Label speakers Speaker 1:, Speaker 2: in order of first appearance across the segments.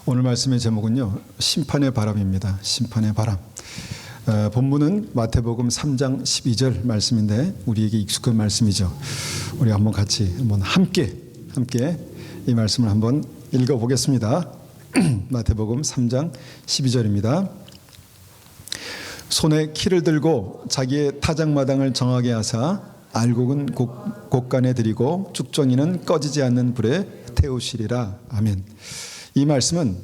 Speaker 1: 오늘 말씀의 제목은요, 심판의 바람입니다. 심판의 바람. 본문은 마태복음 3장 12절 말씀인데 우리에게 익숙한 말씀이죠. 우리 한번 같이 함께 이 말씀을 한번 읽어보겠습니다. 마태복음 3장 12절입니다. 손에 키를 들고 자기의 타작마당을 정하게 하사 알곡은 곳간에 들이고 쭉정이는 꺼지지 않는 불에 태우시리라. 아멘. 이 말씀은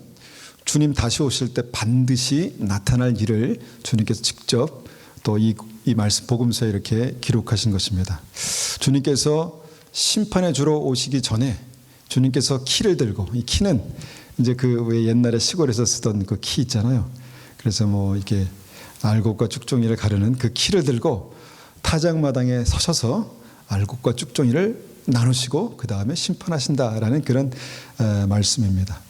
Speaker 1: 주님 다시 오실 때 반드시 나타날 일을 주님께서 직접 또 이 말씀 복음서에 이렇게 기록하신 것입니다. 주님께서 심판의 주로 오시기 전에 주님께서 키를 들고, 이 키는 이제 그 왜 옛날에 시골에서 쓰던 그 키 있잖아요. 그래서 이렇게 알곡과 쭉종이를 가르는 그 키를 들고 타작마당에 서셔서 알곡과 쭉종이를 나누시고 그 다음에 심판하신다라는 그런 말씀입니다.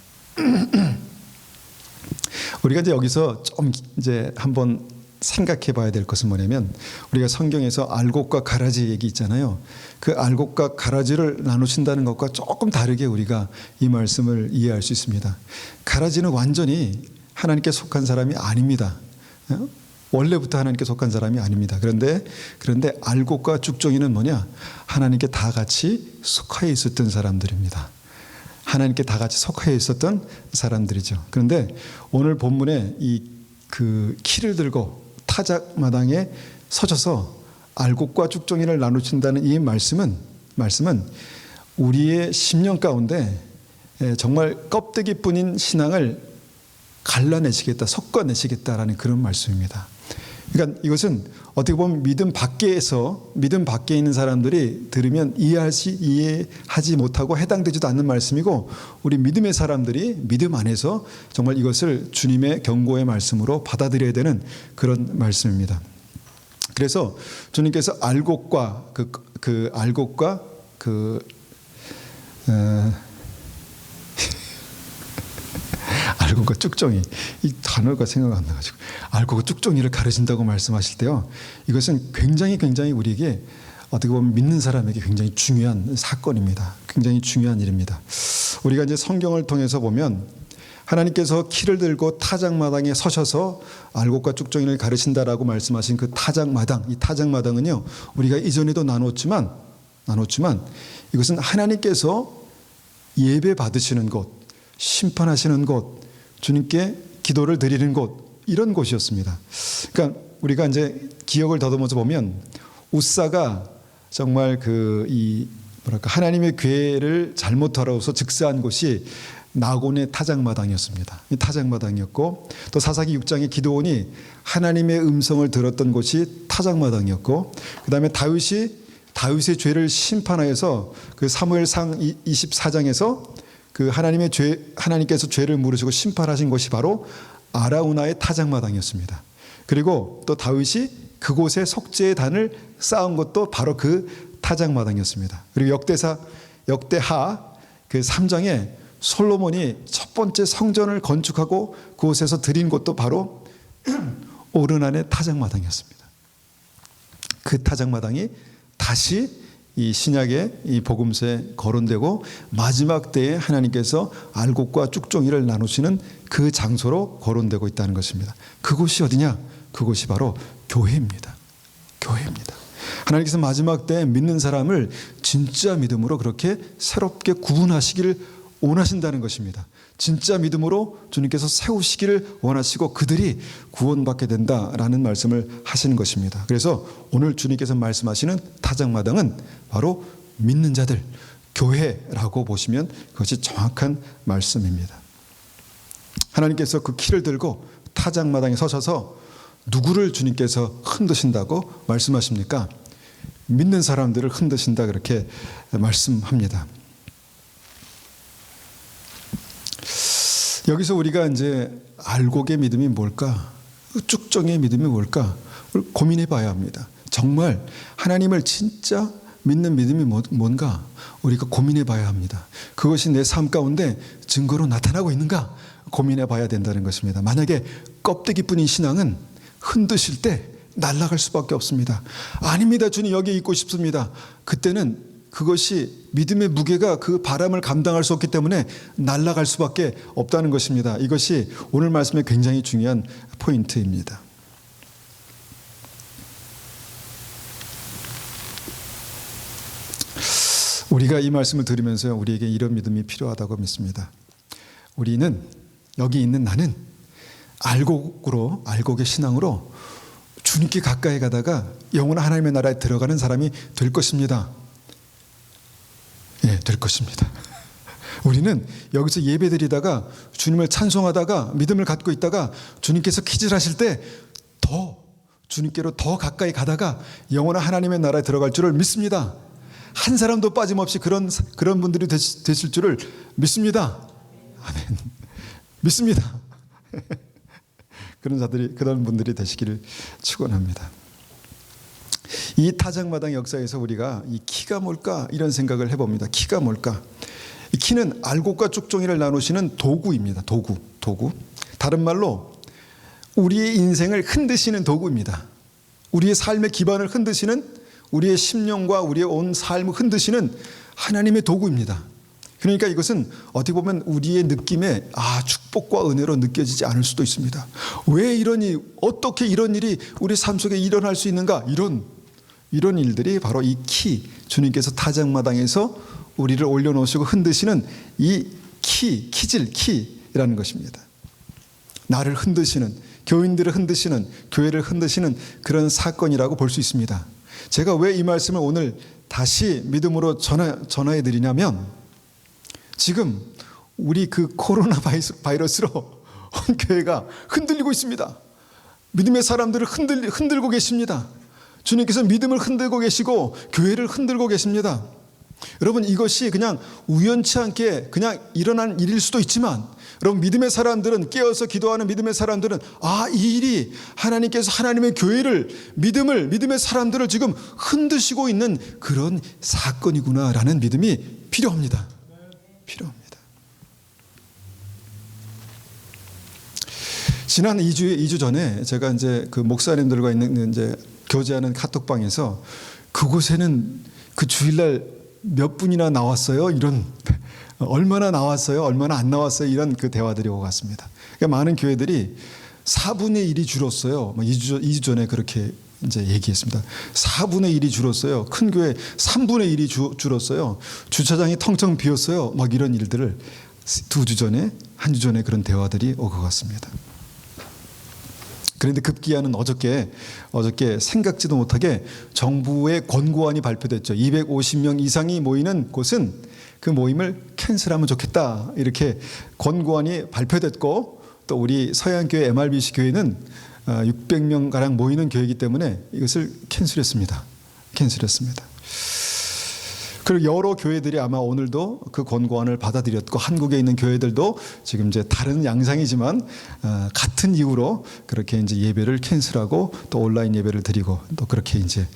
Speaker 1: 우리가 이제 여기서 좀 이제 한번 생각해 봐야 될 것은 뭐냐면, 우리가 성경에서 알곡과 가라지 얘기 있잖아요. 그 알곡과 가라지를 나누신다는 것과 조금 다르게 우리가 이 말씀을 이해할 수 있습니다. 가라지는 완전히 하나님께 속한 사람이 아닙니다. 원래부터 하나님께 속한 사람이 아닙니다. 그런데 알곡과 쭉종이는 뭐냐? 하나님께 다 같이 속하여 있었던 사람들입니다. 하나님께 다 같이 속하여 있었던 사람들이죠. 그런데 오늘 본문에 그 키를 들고 타작마당에 서셔서 알곡과 쭉종이를 나누신다는 이 말씀은 우리의 심령 가운데 정말 껍데기뿐인 신앙을 갈라내시겠다, 섞어내시겠다라는 그런 말씀입니다. 그러니까 이것은 어떻게 보면 믿음 밖에 있는 사람들이 들으면 이해하지 못하고 해당되지도 않는 말씀이고, 우리 믿음의 사람들이 믿음 안에서 정말 이것을 주님의 경고의 말씀으로 받아들여야 되는 그런 말씀입니다. 그래서 주님께서 알곡과 알곡과 쭉종이, 이 단어가 생각 안 나가지고 알곡과 쭉종이를 가르친다고 말씀하실 때요, 이것은 굉장히 우리에게 어떻게 보면 믿는 사람에게 굉장히 중요한 사건입니다. 굉장히 중요한 일입니다. 우리가 이제 성경을 통해서 보면 하나님께서 키를 들고 타작마당에 서셔서 알곡과 쭉종이를 가르친다라고 말씀하신 그 타작마당, 이 타작마당은요, 우리가 이전에도 나눴지만 이것은 하나님께서 예배 받으시는 곳, 심판하시는 곳, 주님께 기도를 드리는 곳, 이런 곳이었습니다. 그러니까 우리가 이제 기억을 더듬어서 보면 웃사가 정말 하나님의 궤를 잘못 돌아오서 즉사한 곳이 나곤의 타작마당이었습니다. 이 타작마당이었고, 또 사사기 6장의 기드온이 하나님의 음성을 들었던 곳이 타작마당이었고, 그 다음에 다윗의 죄를 심판하여서 그 사무엘상 24장에서 그 하나님께서 죄를 물으시고 심판하신 곳이 바로 아라우나의 타작마당이었습니다. 그리고 또 다윗이 그곳에 속죄의 단을 쌓은 것도 바로 그 타작마당이었습니다. 그리고 역대하 그 3장에 솔로몬이 첫 번째 성전을 건축하고 그곳에서 드린 것도 바로 오르난의 타작마당이었습니다. 그 타작마당이 다시 이 신약의 이 복음서에 거론되고 마지막 때에 하나님께서 알곡과 쭉종이를 나누시는 그 장소로 거론되고 있다는 것입니다. 그곳이 어디냐? 그곳이 바로 교회입니다. 교회입니다. 하나님께서 마지막 때에 믿는 사람을 진짜 믿음으로 그렇게 새롭게 구분하시기를 원하신다는 것입니다. 진짜 믿음으로 주님께서 세우시기를 원하시고 그들이 구원받게 된다라는 말씀을 하시는 것입니다. 그래서 오늘 주님께서 말씀하시는 타작마당은 바로 믿는 자들, 교회라고 보시면 그것이 정확한 말씀입니다. 하나님께서 그 키를 들고 타작마당에 서셔서 누구를 주님께서 흔드신다고 말씀하십니까? 믿는 사람들을 흔드신다, 그렇게 말씀합니다. 여기서 우리가 이제 알곡의 믿음이 뭘까? 쭉종의 믿음이 뭘까? 고민해 봐야 합니다. 정말 하나님을 진짜 믿는 믿음이 뭔가 우리가 고민해 봐야 합니다. 그것이 내 삶 가운데 증거로 나타나고 있는가 고민해 봐야 된다는 것입니다. 만약에 껍데기뿐인 신앙은 흔드실 때 날아갈 수밖에 없습니다. 아닙니다, 주님 여기 있고 싶습니다. 그때는 그것이 믿음의 무게가 그 바람을 감당할 수 없기 때문에 날아갈 수밖에 없다는 것입니다. 이것이 오늘 말씀의 굉장히 중요한 포인트입니다. 우리가 이 말씀을 들으면서 우리에게 이런 믿음이 필요하다고 믿습니다. 우리는 여기 있는 나는 알곡의 신앙으로 주님께 가까이 가다가 영원한 하나님의 나라에 들어가는 사람이 될 것입니다. 예, 될 것입니다. 우리는 여기서 예배드리다가 주님을 찬송하다가 믿음을 갖고 있다가 주님께서 기절하실 때 더 주님께로 더 가까이 가다가 영원한 하나님의 나라에 들어갈 줄을 믿습니다. 한 사람도 빠짐없이 그런 분들이 되실 줄을 믿습니다. 아멘. 믿습니다. 그런 분들이 되시기를 축원합니다. 이 타작마당 역사에서 우리가 이 키가 뭘까 이런 생각을 해봅니다. 키가 뭘까? 이 키는 알곡과 쭉종이를 나누시는 도구입니다. 도구. 다른 말로 우리의 인생을 흔드시는 도구입니다. 우리의 삶의 기반을 흔드시는, 우리의 심령과 우리의 온 삶을 흔드시는 하나님의 도구입니다. 그러니까 이것은 어떻게 보면 우리의 느낌에 축복과 은혜로 느껴지지 않을 수도 있습니다. 왜 어떻게 이런 일이 우리 삶 속에 일어날 수 있는가? 이런 일들이 바로 이 키, 주님께서 타작마당에서 우리를 올려놓으시고 흔드시는 이 키라는 것입니다. 나를 흔드시는, 교인들을 흔드시는, 교회를 흔드시는 그런 사건이라고 볼 수 있습니다. 제가 왜 이 말씀을 오늘 다시 믿음으로 전하해 드리냐면, 지금 우리 그 코로나 바이러스로 온 교회가 흔들리고 있습니다. 믿음의 사람들을 흔들고 계십니다. 주님께서 믿음을 흔들고 계시고 교회를 흔들고 계십니다. 여러분, 이것이 그냥 우연치 않게 그냥 일어난 일일 수도 있지만, 여러분, 믿음의 사람들은, 깨어서 기도하는 믿음의 사람들은 이 일이 하나님께서 하나님의 교회를, 믿음의 사람들을 지금 흔드시고 있는 그런 사건이구나라는 믿음이 필요합니다. 지난 2주 전에 제가 이제 그 목사님들과 있는 이제 교제하는 카톡방에서 그곳에는 그 주일날 몇 분이나 나왔어요? 이런, 얼마나 나왔어요? 얼마나 안 나왔어요? 이런 그 대화들이 오고 갔습니다. 그러니까 많은 교회들이 4분의 1이 줄었어요. 2주 전에 그렇게 이제 얘기했습니다. 4분의 1이 줄었어요. 큰 교회 3분의 1이 줄었어요. 주차장이 텅텅 비었어요. 이런 일들을 2주 전에, 한 주 전에 그런 대화들이 오고 갔습니다. 그런데 급기야는 어저께 생각지도 못하게 정부의 권고안이 발표됐죠. 250명 이상이 모이는 곳은 그 모임을 캔슬하면 좋겠다, 이렇게 권고안이 발표됐고, 또 우리 서양교회 MRBC 교회는 600명가량 모이는 교회이기 때문에 이것을 캔슬했습니다. 그리고 여러 교회들이 아마 오늘도 그 권고안을 받아들였고, 한국에 있는 교회들도 지금 이제 다른 양상이지만 같은 이유로 그렇게 이제 예배를 캔슬하고 또 온라인 예배를 드리고 또 그렇게 이제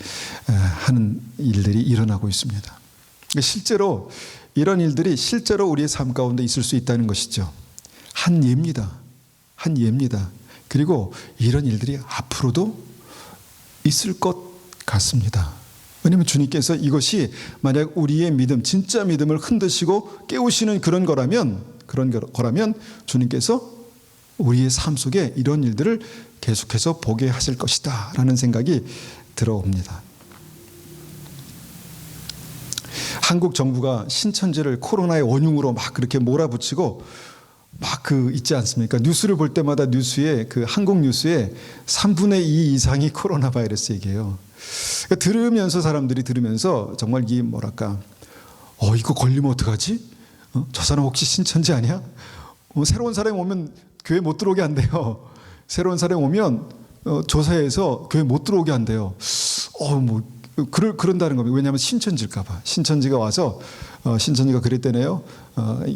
Speaker 1: 하는 일들이 일어나고 있습니다. 실제로 이런 일들이 실제로 우리의 삶 가운데 있을 수 있다는 것이죠. 한 예입니다. 그리고 이런 일들이 앞으로도 있을 것 같습니다. 왜냐하면 주님께서 이것이 만약 우리의 믿음, 진짜 믿음을 흔드시고 깨우시는 그런 거라면 주님께서 우리의 삶 속에 이런 일들을 계속해서 보게 하실 것이다 라는 생각이 들어옵니다. 한국 정부가 신천지를 코로나의 원흉으로 막 그렇게 몰아붙이고 있지 않습니까? 뉴스를 볼 때마다 한국 뉴스에 3분의 2 이상이 코로나 바이러스 얘기예요. 그러니까 사람들이 들으면서 정말 이거 걸리면 어떡하지? 저 사람 혹시 신천지 아니야? 새로운 사람이 오면 교회 못 들어오게 한대요. 새로운 사람이 오면 조사해서 교회 못 들어오게 한대요. 그런다는 겁니다. 왜냐하면 신천지일까봐. 신천지가 와서 신천지가 그랬대네요.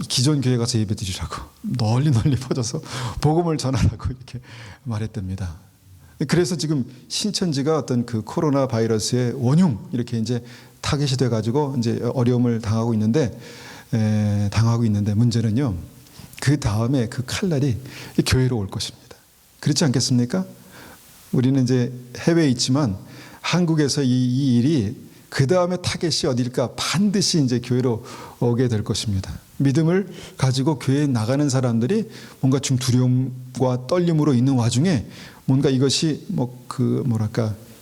Speaker 1: 기존 교회 가서 예배 드리라고 널리 퍼져서 복음을 전하라고 이렇게 말했답니다. 그래서 지금 신천지가 어떤 그 코로나 바이러스의 원흉 이렇게 이제 타겟이 돼가지고 이제 어려움을 당하고 있는데 문제는요, 그 다음에 그 칼날이 교회로 올 것입니다. 그렇지 않겠습니까? 우리는 이제 해외에 있지만 한국에서 이 일이 그 다음에 타겟이 어딜까? 반드시 이제 교회로 오게 될 것입니다. 믿음을 가지고 교회에 나가는 사람들이 뭔가 좀 두려움과 떨림으로 있는 와중에 뭔가 이것이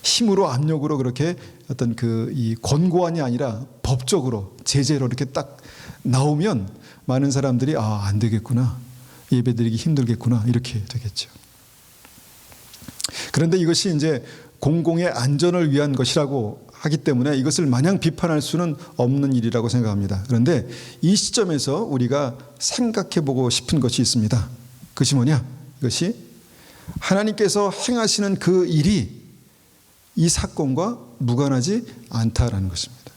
Speaker 1: 힘으로 압력으로 그렇게 어떤 이 권고안이 아니라 법적으로 제재로 이렇게 딱 나오면 많은 사람들이 안 되겠구나, 예배드리기 힘들겠구나, 이렇게 되겠죠. 그런데 이것이 이제 공공의 안전을 위한 것이라고 하기 때문에 이것을 마냥 비판할 수는 없는 일이라고 생각합니다. 그런데 이 시점에서 우리가 생각해 보고 싶은 것이 있습니다. 그것이 뭐냐? 이것이 하나님께서 행하시는 그 일이 이 사건과 무관하지 않다라는 것입니다.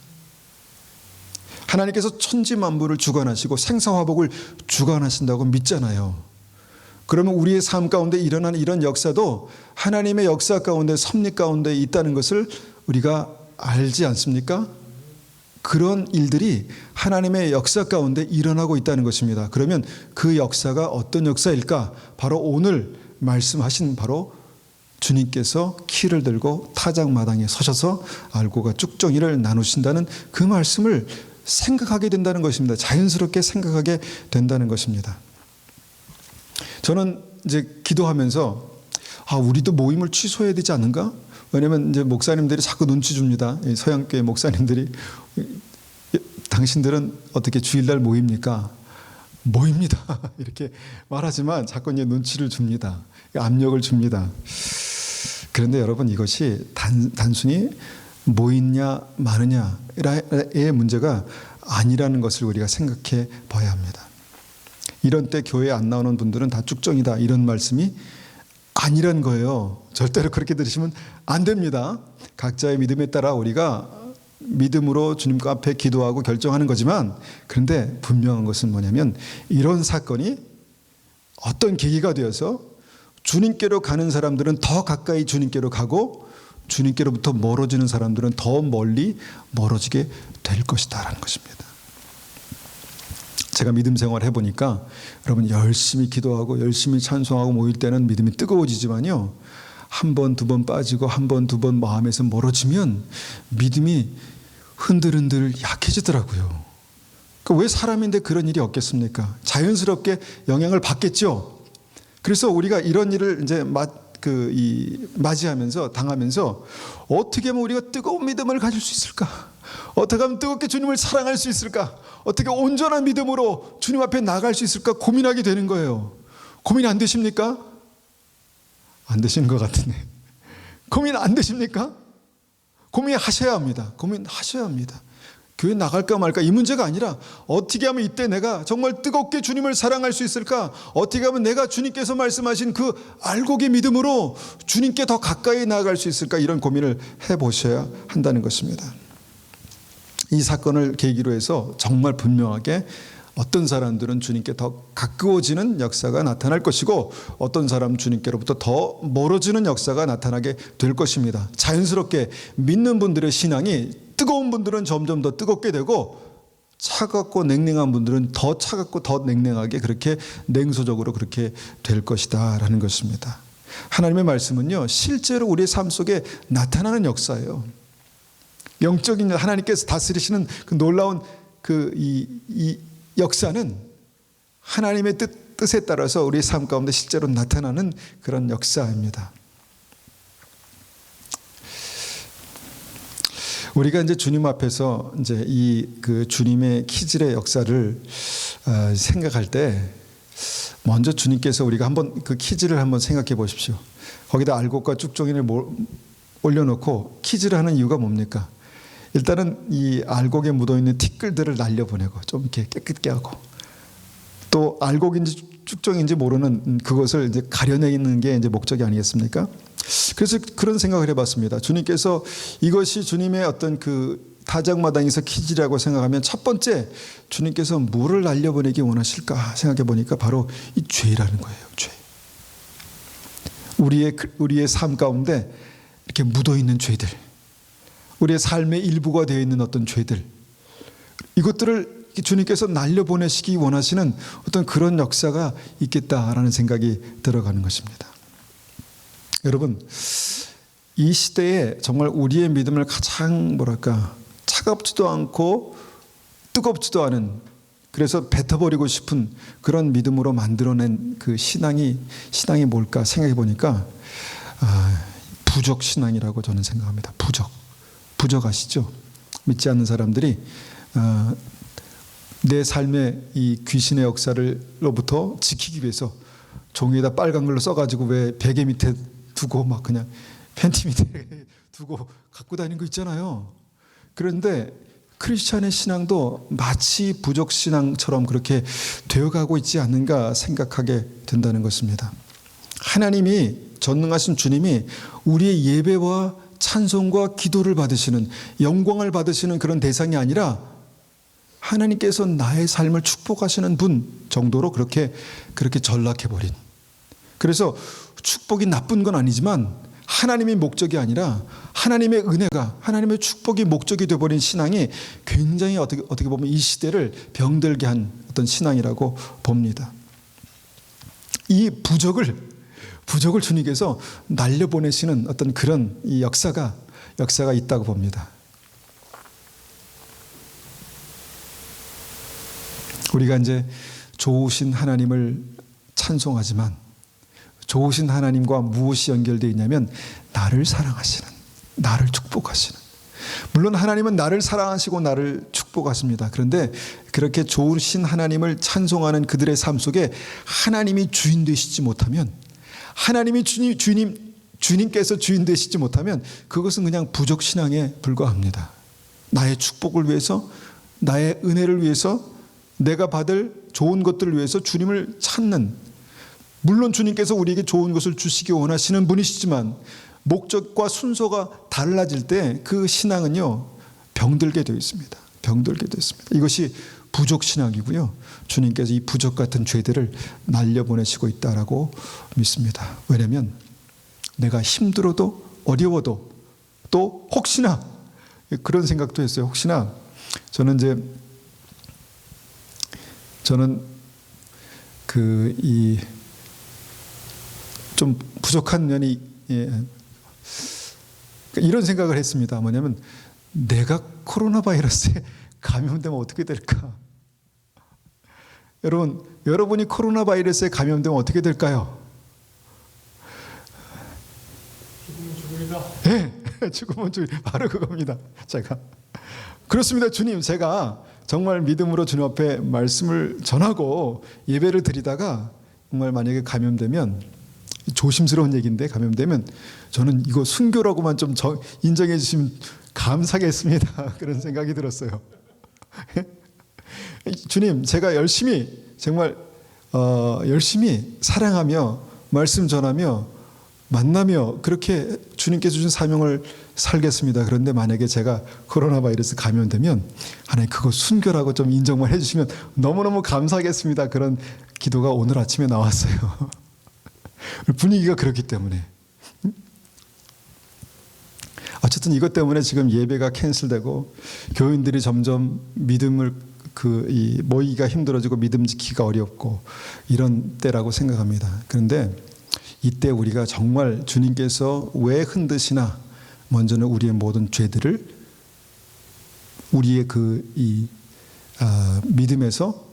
Speaker 1: 하나님께서 천지 만물을 주관하시고 생사화복을 주관하신다고 믿잖아요. 그러면 우리의 삶 가운데 일어나는 이런 역사도 하나님의 역사 가운데, 섭리 가운데 있다는 것을 우리가 알지 않습니까? 그런 일들이 하나님의 역사 가운데 일어나고 있다는 것입니다. 그러면 그 역사가 어떤 역사일까? 바로 오늘 말씀하신 바로 주님께서 키를 들고 타작마당에 서셔서 알곡과 쭉정이를 나누신다는 그 말씀을 생각하게 된다는 것입니다. 자연스럽게 생각하게 된다는 것입니다. 저는 이제 기도하면서 우리도 모임을 취소해야 되지 않는가? 왜냐하면 이제 목사님들이 자꾸 눈치 줍니다. 서양교회 목사님들이 당신들은 어떻게 주일날 모입니까? 모입니다. 이렇게 말하지만 자꾸 이제 눈치를 줍니다. 압력을 줍니다. 그런데 여러분, 이것이 단순히 모이냐 마느냐의 문제가 아니라는 것을 우리가 생각해 봐야 합니다. 이런 때 교회에 안 나오는 분들은 다 쭉정이다, 이런 말씀이 아니란 거예요. 절대로 그렇게 들으시면 안 됩니다. 각자의 믿음에 따라 우리가 믿음으로 주님 앞에 기도하고 결정하는 거지만, 그런데 분명한 것은 뭐냐면 이런 사건이 어떤 계기가 되어서 주님께로 가는 사람들은 더 가까이 주님께로 가고 주님께로부터 멀어지는 사람들은 더 멀리 멀어지게 될 것이다라는 것입니다. 제가 믿음 생활을 해보니까 여러분, 열심히 기도하고 열심히 찬송하고 모일 때는 믿음이 뜨거워지지만요, 한 번, 두 번 빠지고 한 번, 두 번 마음에서 멀어지면 믿음이 흔들흔들 약해지더라고요. 왜 사람인데 그런 일이 없겠습니까? 자연스럽게 영향을 받겠죠. 그래서 우리가 이런 일을 이제 맞이하면서 당하면서 어떻게 하면 우리가 뜨거운 믿음을 가질 수 있을까? 어떻게 하면 뜨겁게 주님을 사랑할 수 있을까? 어떻게 온전한 믿음으로 주님 앞에 나갈 수 있을까? 고민하게 되는 거예요. 고민 안 되십니까? 안 되시는 것 같은데. 고민 안 되십니까? 고민하셔야 합니다. 고민하셔야 합니다. 교회 나갈까 말까 이 문제가 아니라 어떻게 하면 이때 내가 정말 뜨겁게 주님을 사랑할 수 있을까? 어떻게 하면 내가 주님께서 말씀하신 그 알곡의 믿음으로 주님께 더 가까이 나아갈 수 있을까? 이런 고민을 해보셔야 한다는 것입니다. 이 사건을 계기로 해서 정말 분명하게 어떤 사람들은 주님께 더 가까워지는 역사가 나타날 것이고 어떤 사람은 주님께로부터 더 멀어지는 역사가 나타나게 될 것입니다. 자연스럽게 믿는 분들의 신앙이 뜨거운 분들은 점점 더 뜨겁게 되고 차갑고 냉랭한 분들은 더 차갑고 더 냉랭하게 그렇게 냉소적으로 그렇게 될 것이다 라는 것입니다. 하나님의 말씀은요, 실제로 우리의 삶 속에 나타나는 역사예요. 영적인 하나님께서 다스리시는 그 놀라운 이 역사는 하나님의 뜻에 따라서 우리의 삶 가운데 실제로 나타나는 그런 역사입니다. 우리가 이제 주님 앞에서 이제 그 주님의 키질의 역사를 생각할 때 먼저 주님께서 우리가 한번 그 키질을 한번 생각해 보십시오. 거기다 알곡과 쭉정이를 올려놓고 키질을 하는 이유가 뭡니까? 일단은 이 알곡에 묻어있는 티끌들을 날려보내고 좀 이렇게 깨끗게 하고 또 알곡인지 쭉정인지 모르는 그것을 이제 가려내는 게 이제 목적이 아니겠습니까? 그래서 그런 생각을 해봤습니다. 주님께서 이것이 주님의 어떤 그 타작마당에서 키질이라고 생각하면 첫 번째 주님께서 뭐를 날려보내기 원하실까 생각해 보니까 바로 이 죄라는 거예요. 죄. 우리의 삶 가운데 이렇게 묻어있는 죄들, 우리의 삶의 일부가 되어 있는 어떤 죄들, 이것들을 주님께서 날려보내시기 원하시는 어떤 그런 역사가 있겠다라는 생각이 들어가는 것입니다. 여러분, 이 시대에 정말 우리의 믿음을 가장 차갑지도 않고 뜨겁지도 않은, 그래서 뱉어버리고 싶은 그런 믿음으로 만들어낸 그 신앙이 뭘까 생각해 보니까 부적 신앙이라고 저는 생각합니다. 부적 아시죠? 믿지 않는 사람들이 내 삶의 이 귀신의 역사를로부터 지키기 위해서 종이에다 빨간 걸로 써가지고 왜 베개 밑에 두고 막 그냥 팬티 밑에 두고 갖고 다니는 거 있잖아요. 그런데 크리스찬의 신앙도 마치 부적 신앙처럼 그렇게 되어가고 있지 않는가 생각하게 된다는 것입니다. 하나님이, 전능하신 주님이 우리의 예배와 찬송과 기도를 받으시는, 영광을 받으시는 그런 대상이 아니라 하나님께서 나의 삶을 축복하시는 분 정도로 그렇게 전락해버린. 그래서 축복이 나쁜 건 아니지만 하나님의 목적이 아니라 하나님의 은혜가, 하나님의 축복이 목적이 되어버린 신앙이 굉장히 어떻게 보면 이 시대를 병들게 한 어떤 신앙이라고 봅니다. 이 부적을 주님께서 날려보내시는 어떤 그런 이 역사가 있다고 봅니다. 우리가 이제 좋으신 하나님을 찬송하지만 좋으신 하나님과 무엇이 연결되어 있냐면 나를 사랑하시는, 나를 축복하시는. 물론 하나님은 나를 사랑하시고 나를 축복하십니다. 그런데 그렇게 좋으신 하나님을 찬송하는 그들의 삶 속에 하나님이 주인 되시지 못하면, 하나님이 주님께서 주인 되시지 못하면 그것은 그냥 부적 신앙에 불과합니다. 나의 축복을 위해서, 나의 은혜를 위해서, 내가 받을 좋은 것들을 위해서 주님을 찾는, 물론 주님께서 우리에게 좋은 것을 주시기 원하시는 분이시지만 목적과 순서가 달라질 때 그 신앙은요 병들게 되어 있습니다. 병들게 되어 있습니다. 이것이 부적 신앙이고요. 주님께서 이 부적 같은 죄들을 날려보내시고 있다라고 믿습니다. 왜냐하면 내가 힘들어도 어려워도 또 혹시나 그런 생각도 했어요. 혹시나 저는 좀 부족한 면이 이런 생각을 했습니다. 뭐냐면 내가 코로나 바이러스에 감염되면 어떻게 될까? 여러분이 코로나 바이러스에 감염되면 어떻게 될까요?
Speaker 2: 죽으면 죽으리라.
Speaker 1: 네, 죽으면 죽으리라. 바로 그겁니다. 그렇습니다. 주님, 제가 정말 믿음으로 주님 앞에 말씀을 전하고 예배를 드리다가 정말 만약에 감염되면, 조심스러운 얘기인데 감염되면 저는 이거 순교라고만 좀 인정해 주시면 감사하겠습니다. 그런 생각이 들었어요. 주님, 제가 정말 열심히 사랑하며 말씀 전하며 만나며 그렇게 주님께서 주신 사명을 살겠습니다. 그런데 만약에 제가 코로나 바이러스 감염되면 하나님 그거 순교라고 좀 인정만 해주시면 너무너무 감사하겠습니다. 그런 기도가 오늘 아침에 나왔어요. 분위기가 그렇기 때문에. 어쨌든 이것 때문에 지금 예배가 캔슬되고 교인들이 점점 믿음을 모이기가 힘들어지고 믿음 지키기가 어렵고 이런 때라고 생각합니다. 그런데 이때 우리가 정말 주님께서 왜 흔드시나, 먼저는 우리의 모든 죄들을 우리의 믿음에서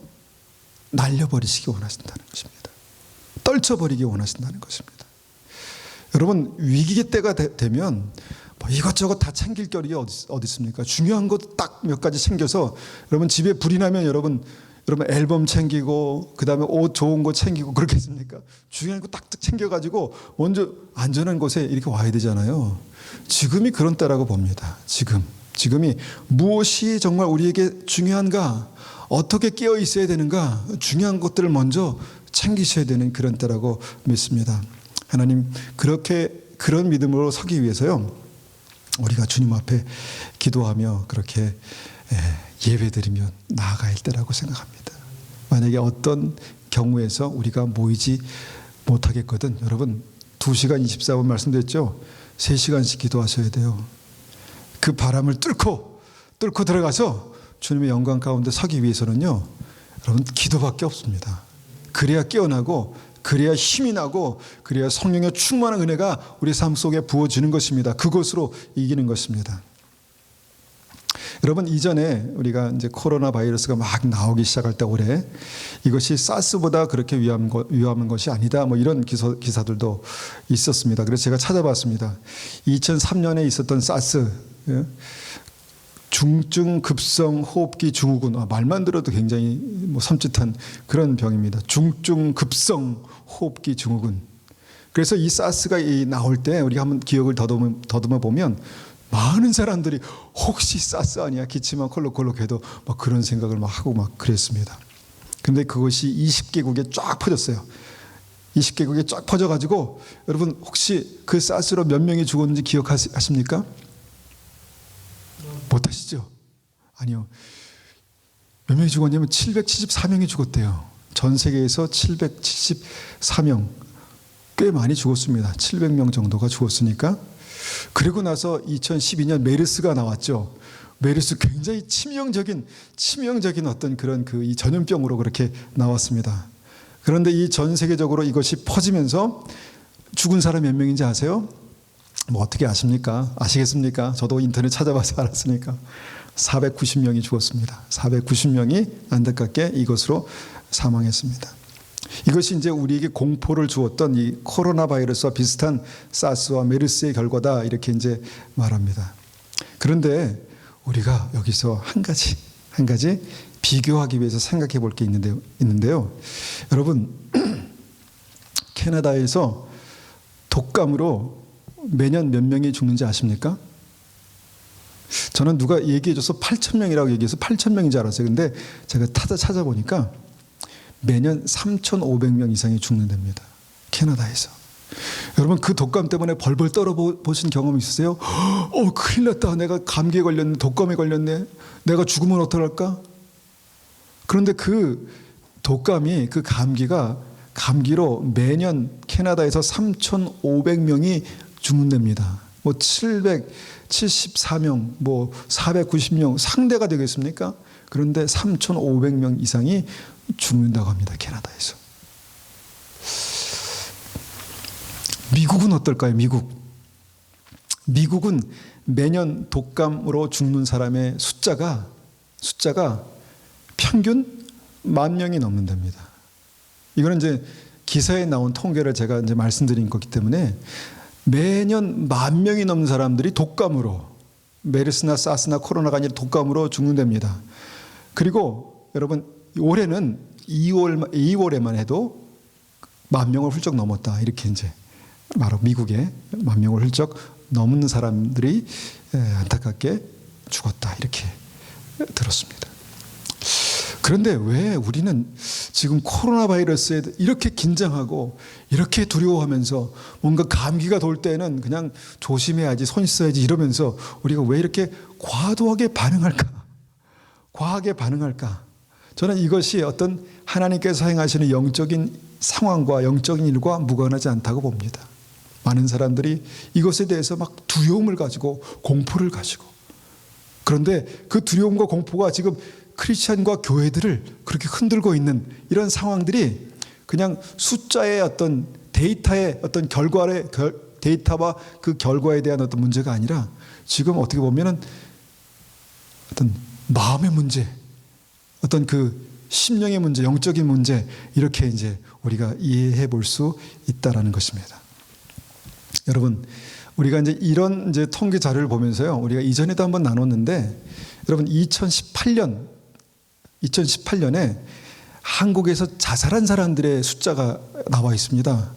Speaker 1: 날려버리시기 원하신다는 것입니다. 떨쳐버리기 원하신다는 것입니다. 여러분, 위기 때가 되면 이것저것 다 챙길 겨를이 어디 있습니까? 중요한 것 딱 몇 가지 챙겨서, 여러분 집에 불이 나면 여러분 앨범 챙기고 그다음에 옷 좋은 거 챙기고 그렇겠습니까? 중요한 거 딱딱 챙겨가지고 먼저 안전한 곳에 이렇게 와야 되잖아요. 지금이 그런 때라고 봅니다. 지금이 무엇이 정말 우리에게 중요한가, 어떻게 깨어 있어야 되는가, 중요한 것들을 먼저 챙기셔야 되는 그런 때라고 믿습니다. 하나님, 그런 믿음으로 서기 위해서요, 우리가 주님 앞에 기도하며 그렇게 예배드리며 나아갈 때라고 생각합니다. 만약에 어떤 경우에서 우리가 모이지 못하겠거든, 여러분 2시간 24분 말씀드렸죠. 3시간씩 기도하셔야 돼요. 그 바람을 뚫고 들어가서 주님의 영광 가운데 서기 위해서는요, 여러분 기도밖에 없습니다. 그래야 깨어나고 그래야 힘이 나고 그래야 성령의 충만한 은혜가 우리 삶 속에 부어지는 것입니다. 그것으로 이기는 것입니다. 여러분, 이전에 우리가 이제 코로나 바이러스가 막 나오기 시작할 때 올해 이것이 사스보다 그렇게 위험한 것이 아니다, 뭐 이런 기사들도 있었습니다. 그래서 제가 찾아봤습니다. 2003년에 있었던 사스, 중증 급성 호흡기 증후군, 말만 들어도 굉장히 뭐 섬찟한 그런 병입니다. 중증 급성 호흡기 증후군. 그래서 이 사스가 나올 때 우리가 한번 기억을 더듬어 보면 많은 사람들이 혹시 사스 아니야? 기침만 콜록콜록해도 막 그런 생각을 막 하고 막 그랬습니다. 근데 그것이 20개국에 쫙 퍼졌어요. 20개국에 쫙 퍼져가지고 여러분 혹시 그 사스로 몇 명이 죽었는지 기억하십니까? 못하시죠? 아니요. 몇 명이 죽었냐면 774명이 죽었대요. 전 세계에서 774명, 꽤 많이 죽었습니다. 700명 정도가 죽었으니까. 그리고 나서 2012년 메르스가 나왔죠. 메르스 굉장히 치명적인 어떤 그런 이 전염병으로 그렇게 나왔습니다. 그런데 이 전 세계적으로 이것이 퍼지면서 죽은 사람 몇 명인지 아세요? 뭐 어떻게 아십니까? 아시겠습니까? 저도 인터넷 찾아봐서 알았으니까 490명이 죽었습니다. 490명이 안타깝게 이것으로 사망했습니다. 이것이 이제 우리에게 공포를 주었던 이 코로나 바이러스와 비슷한 사스와 메르스의 결과다, 이렇게 이제 말합니다. 그런데 우리가 여기서 한 가지 비교하기 위해서 생각해 볼 게 있는데요. 여러분, 캐나다에서 독감으로 매년 몇 명이 죽는지 아십니까? 저는 누가 얘기해줘서 8,000명이라고 얘기해서 8,000명인 줄 알았어요. 근데 제가 찾아보니까 매년 3,500명 이상이 죽는답니다. 캐나다에서. 여러분, 그 독감 때문에 벌벌 떨어보신 경험 있으세요? 큰일 났다. 내가 감기에 걸렸네. 독감에 걸렸네. 내가 죽으면 어떡할까? 그런데 그 독감이, 그 감기로 매년 캐나다에서 3,500명이 죽는답니다. 뭐 774명, 뭐 490명 상대가 되겠습니까? 그런데 3,500명 이상이 죽는다고 합니다. 캐나다에서. 미국은 어떨까요? 미국은 매년 독감으로 죽는 사람의 숫자가 평균 10,000명이 넘는답니다. 이거는 이제 기사에 나온 통계를 제가 이제 말씀드린 거기 때문에 매년 10,000명이 넘는 사람들이 독감으로, 메르스나 사스나 코로나가 아니라 독감으로 죽는답니다. 그리고 여러분, 올해는 2월에만 해도 10,000명을 훌쩍 넘었다, 이렇게 이제 바로 미국에 10,000명을 훌쩍 넘는 사람들이 안타깝게 죽었다, 이렇게 들었습니다. 그런데 왜 우리는 지금 코로나 바이러스에 이렇게 긴장하고 이렇게 두려워하면서 뭔가 감기가 돌 때는 그냥 조심해야지, 손 씻어야지 이러면서 우리가 왜 이렇게 과하게 반응할까? 저는 이것이 어떤 하나님께서 행하시는 영적인 상황과 영적인 일과 무관하지 않다고 봅니다. 많은 사람들이 이것에 대해서 막 두려움을 가지고 공포를 가지고, 그런데 그 두려움과 공포가 지금 크리스찬과 교회들을 그렇게 흔들고 있는 이런 상황들이 그냥 숫자의 어떤 데이터의 어떤 데이터와 그 결과에 대한 어떤 문제가 아니라 지금 어떻게 보면은 어떤 마음의 문제, 어떤 그 심령의 문제, 영적인 문제, 이렇게 이제 우리가 이해해 볼 수 있다라는 것입니다. 여러분, 우리가 이제 이런 이제 통계 자료를 보면서요, 우리가 이전에도 한번 나눴는데, 여러분 2018년에 한국에서 자살한 사람들의 숫자가 나와 있습니다.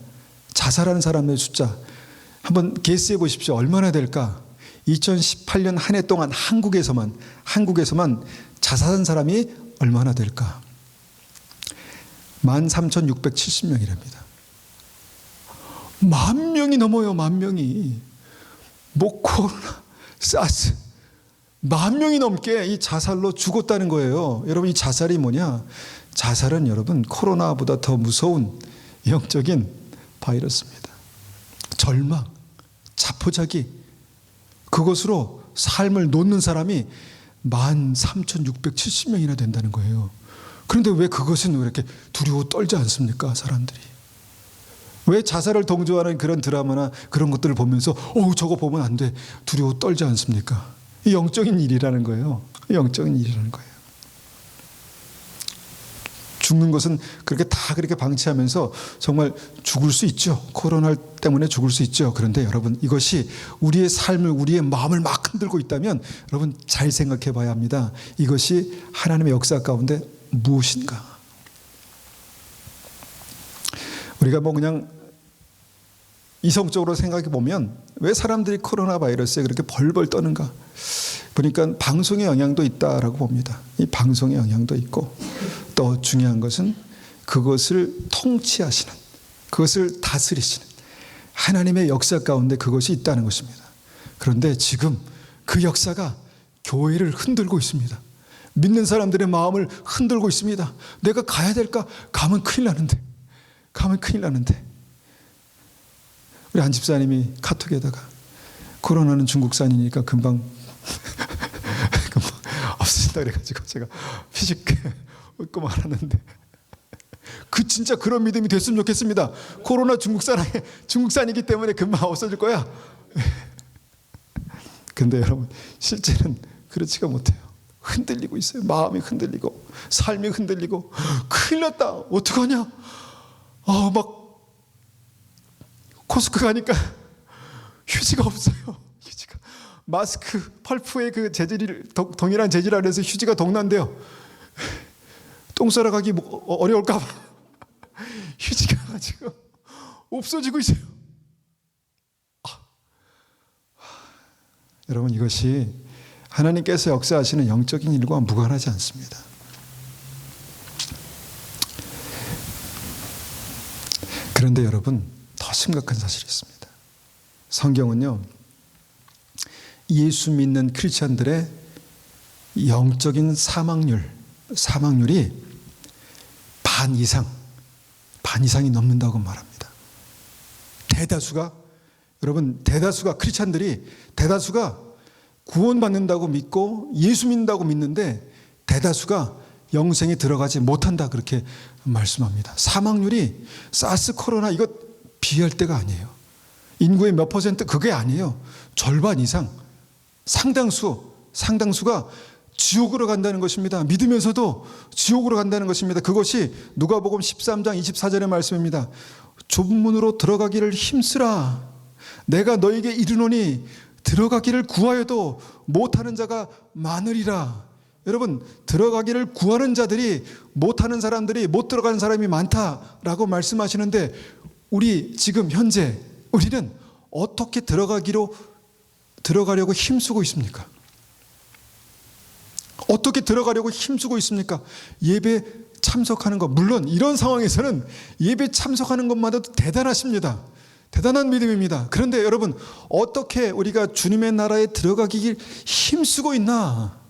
Speaker 1: 자살한 사람의 숫자 한번 계산해 보십시오. 얼마나 될까? 2018년 한 해 동안 한국에서만 자살한 사람이 얼마나 될까? 13,670명이랍니다. 10,000명이 넘어요. 10,000명이. 뭐 코로나, 사스 10,000명이 넘게 이 자살로 죽었다는 거예요. 여러분, 이 자살이 뭐냐? 자살은 여러분 코로나보다 더 무서운 영적인 바이러스입니다. 절망, 자포자기, 그것으로 삶을 놓는 사람이 13,670명이나 된다는 거예요. 그런데 왜 그것은 왜 이렇게 두려워 떨지 않습니까? 사람들이. 왜 자살을 동조하는 그런 드라마나 그런 것들을 보면서 저거 보면 안 돼, 두려워 떨지 않습니까? 이 영적인 일이라는 거예요. 영적인 일이라는 거예요. 죽는 것은 그렇게 다 그렇게 방치하면서 정말 죽을 수 있죠. 코로나 때문에 죽을 수 있죠. 그런데 여러분, 이것이 우리의 삶을, 우리의 마음을 막 흔들고 있다면 여러분 잘 생각해 봐야 합니다. 이것이 하나님의 역사 가운데 무엇인가? 우리가 뭐 그냥 이성적으로 생각해 보면 왜 사람들이 코로나 바이러스에 그렇게 벌벌 떠는가? 보니까 방송의 영향도 있다라고 봅니다. 이 방송의 영향도 있고, 또 중요한 것은 그것을 통치하시는, 그것을 다스리시는 하나님의 역사 가운데 그것이 있다는 것입니다. 그런데 지금 그 역사가 교회를 흔들고 있습니다. 믿는 사람들의 마음을 흔들고 있습니다. 내가 가야 될까? 가면 큰일 나는데. 우리 안 집사님이 카톡에다가 코로나는 중국산이니까 금방 없어진다 그래가지고 제가 피식 웃고 말았는데, 진짜 그런 믿음이 됐으면 좋겠습니다. 코로나 중국산이기 때문에 금방 없어질 거야. 근데 여러분, 실제는 그렇지가 못해요. 흔들리고 있어요. 마음이 흔들리고 삶이 흔들리고 큰일 났다, 어떡하냐. 막 코스크 가니까 휴지가 없어요. 휴지가. 마스크 펄프의 그 재질이 동일한 재질이라 해서 휴지가 동난데요. 똥 싸러 가기 어려울까 봐 휴지가 지금 없어지고 있어요. 여러분, 이것이 하나님께서 역사하시는 영적인 일과 무관하지 않습니다. 그런데 여러분, 더 심각한 사실이 있습니다. 성경은요, 예수 믿는 크리스찬들의 영적인 사망률이 반 이상이 넘는다고 말합니다. 대다수가 크리스찬들이 대다수가 구원받는다고 믿고 예수 믿는다고 믿는데 대다수가 영생에 들어가지 못한다, 그렇게 말씀합니다. 사망률이 사스 코로나 이거 비할 때가 아니에요. 인구의 몇 퍼센트 그게 아니에요. 절반 이상, 상당수가 지옥으로 간다는 것입니다. 믿으면서도 지옥으로 간다는 것입니다. 그것이 누가복음 13장 24절의 말씀입니다. 좁은 문으로 들어가기를 힘쓰라. 내가 너에게 이르노니 들어가기를 구하여도 못하는 자가 많으리라. 여러분, 들어가기를 구하는 자들이, 못하는 사람들이, 못 들어가는 사람이 많다라고 말씀하시는데, 우리 지금 현재 우리는 어떻게 들어가려고 힘쓰고 있습니까? 어떻게 들어가려고 힘쓰고 있습니까? 예배 참석하는 것, 물론 이런 상황에서는 예배 참석하는 것마다도 대단하십니다. 대단한 믿음입니다. 그런데 여러분, 어떻게 우리가 주님의 나라에 들어가기 힘쓰고 있나?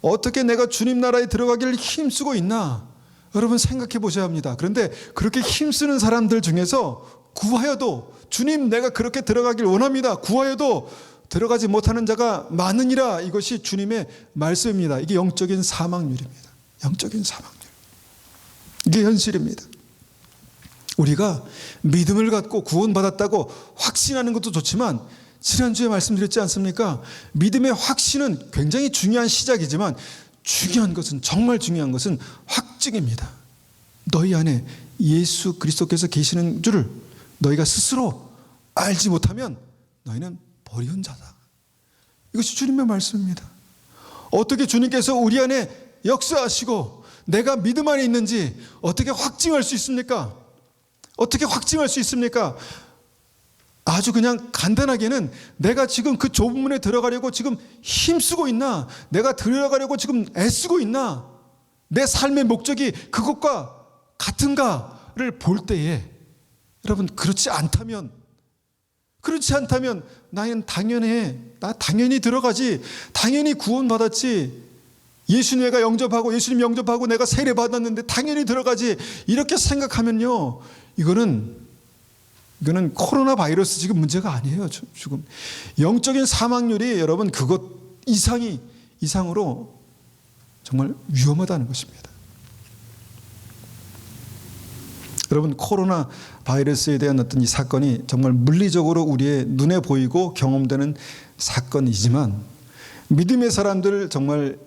Speaker 1: 어떻게 내가 주님 나라에 들어가기를 힘쓰고 있나? 여러분 생각해 보셔야 합니다. 그런데 그렇게 힘쓰는 사람들 중에서 구하여도, 주님 내가 그렇게 들어가길 원합니다, 구하여도 들어가지 못하는 자가 많으니라. 이것이 주님의 말씀입니다. 이게 영적인 사망률입니다. 영적인 사망률. 이게 현실입니다. 우리가 믿음을 갖고 구원받았다고 확신하는 것도 좋지만, 지난주에 말씀드렸지 않습니까? 믿음의 확신은 굉장히 중요한 시작이지만, 정말 중요한 것은 확증입니다. 너희 안에 예수 그리스도께서 계시는 줄을 너희가 스스로 알지 못하면 너희는 버리운 자다. 이것이 주님의 말씀입니다. 어떻게 주님께서 우리 안에 역사하시고 내가 믿음 안에 있는지 어떻게 확증할 수 있습니까? 어떻게 확증할 수 있습니까? 아주 그냥 간단하게는 내가 지금 그 좁은 문에 들어가려고 지금 힘쓰고 있나? 내가 들어가려고 지금 애쓰고 있나? 내 삶의 목적이 그것과 같은가를 볼 때에, 여러분, 그렇지 않다면 나는 당연히 들어가지, 당연히 구원받았지, 예수님과 영접하고 예수님 영접하고 내가 세례 받았는데 당연히 들어가지, 이렇게 생각하면요, 이거는 코로나 바이러스 지금 문제가 아니에요. 지금 영적인 사망률이 여러분 그것 이상으로 정말 위험하다는 것입니다. 여러분, 코로나 바이러스에 대한 어떤 이 사건이 정말 물리적으로 우리의 눈에 보이고 경험되는 사건이지만, 믿음의 사람들, 정말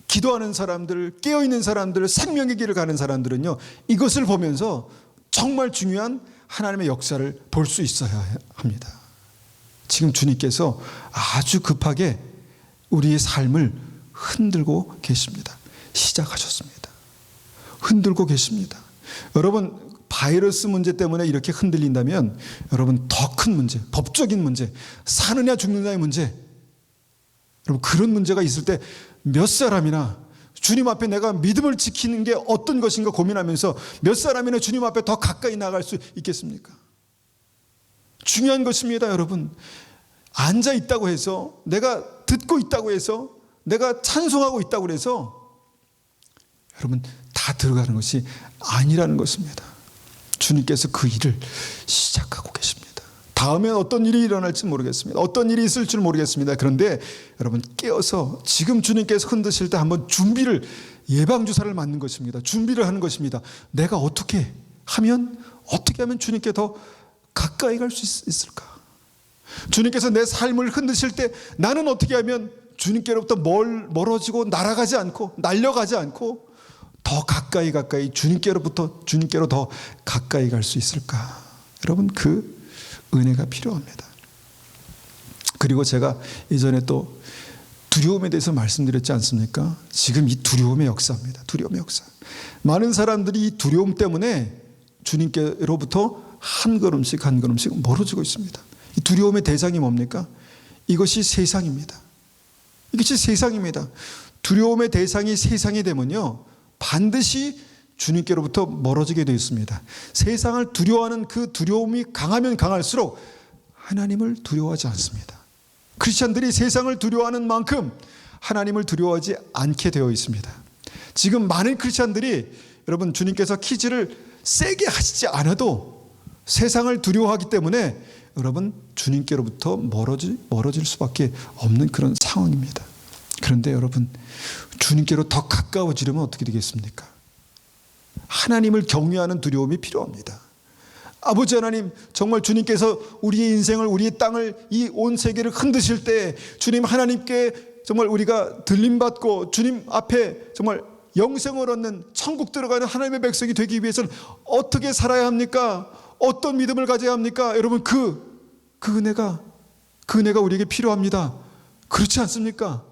Speaker 1: 기도하는 사람들, 깨어있는 사람들, 생명의 길을 가는 사람들은요, 이것을 보면서 정말 중요한 하나님의 역사를 볼 수 있어야 합니다. 지금 주님께서 아주 급하게 우리의 삶을 흔들고 계십니다. 시작하셨습니다. 흔들고 계십니다. 여러분, 바이러스 문제 때문에 이렇게 흔들린다면 여러분, 더 큰 문제, 법적인 문제, 사느냐 죽느냐의 문제, 여러분, 그런 문제가 있을 때 몇 사람이나 주님 앞에 내가 믿음을 지키는 게 어떤 것인가 고민하면서 몇 사람이나 주님 앞에 더 가까이 나갈 수 있겠습니까? 중요한 것입니다, 여러분. 앉아 있다고 해서, 내가 듣고 있다고 해서, 내가 찬송하고 있다고 해서 여러분, 다 들어가는 것이 아니라는 것입니다. 주님께서 그 일을 시작하고 계십니다. 다음엔 어떤 일이 일어날지 모르겠습니다. 어떤 일이 있을 줄 모르겠습니다. 그런데 여러분, 깨어서 지금 주님께서 흔드실 때 한번 준비를, 예방주사를 맞는 것입니다. 준비를 하는 것입니다. 내가 어떻게 하면 주님께 더 가까이 갈 수 있을까? 주님께서 내 삶을 흔드실 때 나는 어떻게 하면 주님께로부터 멀어지고 날아가지 않고 날려가지 않고 더 가까이 주님께로 더 가까이 갈 수 있을까? 여러분, 그 은혜가 필요합니다. 그리고 제가 이전에 또 두려움에 대해서 말씀드렸지 않습니까? 지금 이 두려움의 역사입니다. 두려움의 역사. 많은 사람들이 이 두려움 때문에 주님께로부터 한 걸음씩 멀어지고 있습니다. 이 두려움의 대상이 뭡니까? 이것이 세상입니다. 이것이 세상입니다. 두려움의 대상이 세상이 되면요, 반드시 주님께로부터 멀어지게 되어 있습니다. 세상을 두려워하는 그 두려움이 강하면 강할수록 하나님을 두려워하지 않습니다. 크리스찬들이 세상을 두려워하는 만큼 하나님을 두려워하지 않게 되어 있습니다. 지금 많은 크리스찬들이, 여러분, 주님께서 퀴즈를 세게 하시지 않아도 세상을 두려워하기 때문에 여러분, 주님께로부터 멀어질 수밖에 없는 그런 상황입니다. 그런데 여러분, 주님께로 더 가까워지려면 어떻게 되겠습니까? 하나님을 경외하는 두려움이 필요합니다. 아버지 하나님, 정말 주님께서 우리의 인생을, 우리의 땅을, 이 온 세계를 흔드실 때 주님 하나님께 정말 우리가 들림받고 주님 앞에 정말 영생을 얻는, 천국 들어가는 하나님의 백성이 되기 위해서는 어떻게 살아야 합니까? 어떤 믿음을 가져야 합니까? 여러분, 그 은혜가 우리에게 필요합니다. 그렇지 않습니까?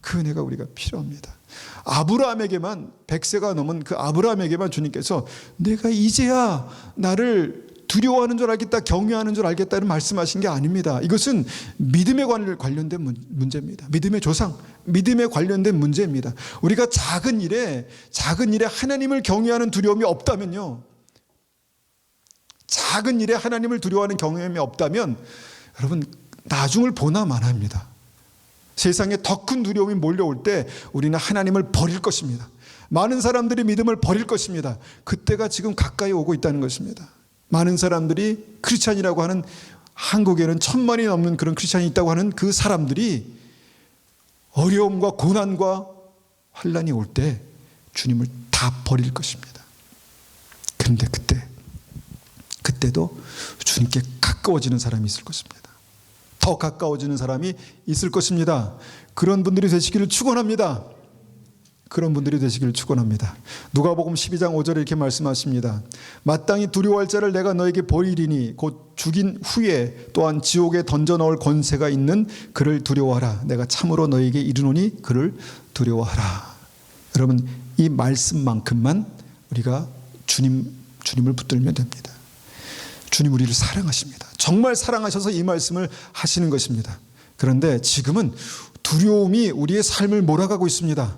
Speaker 1: 그 은혜가 우리가 필요합니다. 아브라함에게만, 100세가 넘은 그 아브라함에게만 주님께서 내가 이제야 나를 두려워하는 줄 알겠다, 경외하는 줄 알겠다는 말씀하신 게 아닙니다. 이것은 믿음에 관련된 문제입니다. 믿음의 조상, 믿음에 관련된 문제입니다. 우리가 작은 일에 하나님을 경외하는 두려움이 없다면요, 작은 일에 하나님을 두려워하는 경외함이 없다면 여러분, 나중을 보나 마나입니다. 세상에 더 큰 두려움이 몰려올 때 우리는 하나님을 버릴 것입니다. 많은 사람들이 믿음을 버릴 것입니다. 그때가 지금 가까이 오고 있다는 것입니다. 많은 사람들이 크리스찬이라고 하는, 한국에는 1000만이 넘는 그런 크리스찬이 있다고 하는 그 사람들이 어려움과 고난과 환난이 올 때 주님을 다 버릴 것입니다. 그런데 그때도 주님께 가까워지는 사람이 있을 것입니다. 더 가까워지는 사람이 있을 것입니다. 그런 분들이 되시기를 축원합니다. 그런 분들이 되시기를 축원합니다. 누가복음 12장 5절에 이렇게 말씀하십니다. 마땅히 두려워할 자를 내가 너에게 보이리니 곧 죽인 후에 또한 지옥에 던져 넣을 권세가 있는 그를 두려워하라. 내가 참으로 너에게 이르노니 그를 두려워하라. 여러분, 이 말씀만큼만 우리가 주님을 붙들면 됩니다. 주님 우리를 사랑하십니다. 정말 사랑하셔서 이 말씀을 하시는 것입니다. 그런데 지금은 두려움이 우리의 삶을 몰아가고 있습니다.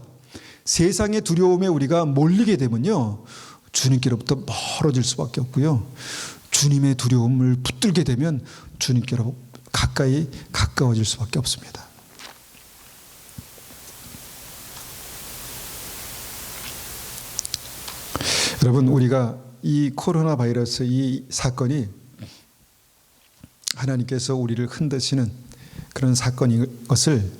Speaker 1: 세상의 두려움에 우리가 몰리게 되면요, 주님께로부터 멀어질 수밖에 없고요, 주님의 두려움을 붙들게 되면 주님께로 가까워질 수밖에 없습니다. 여러분, 우리가 이 코로나 바이러스 이 사건이 하나님께서 우리를 흔드시는 그런 사건인 것을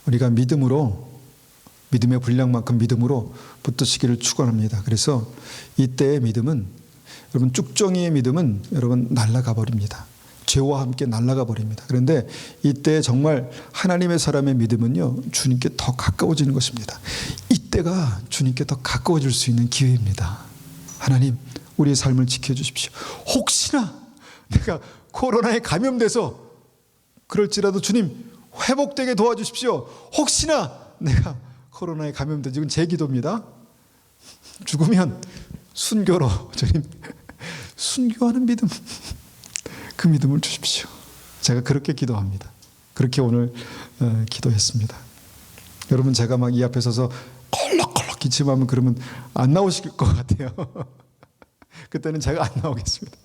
Speaker 1: 우리가 믿음의 분량만큼 믿음으로 붙드시기를 축원합니다. 그래서 이때의 믿음은 여러분 쭉정이의 믿음은 여러분 날아가 버립니다. 죄와 함께 날아가 버립니다. 그런데 이때 정말 하나님의 사람의 믿음은요, 주님께 더 가까워지는 것입니다. 이때가 주님께 더 가까워질 수 있는 기회입니다. 하나님, 우리의 삶을 지켜주십시오. 혹시나 내가 코로나에 감염돼서 그럴지라도 주님 회복되게 도와주십시오. 혹시나 내가 코로나에 감염돼, 지금 제 기도입니다. 죽으면 순교로 주님 순교하는 믿음, 그 믿음을 주십시오. 제가 그렇게 기도합니다. 그렇게 오늘 기도했습니다. 여러분, 제가 막 이 앞에 서서 콜록콜록 기침하면 그러면 안 나오실 것 같아요. 그때는 제가 안 나오겠습니다.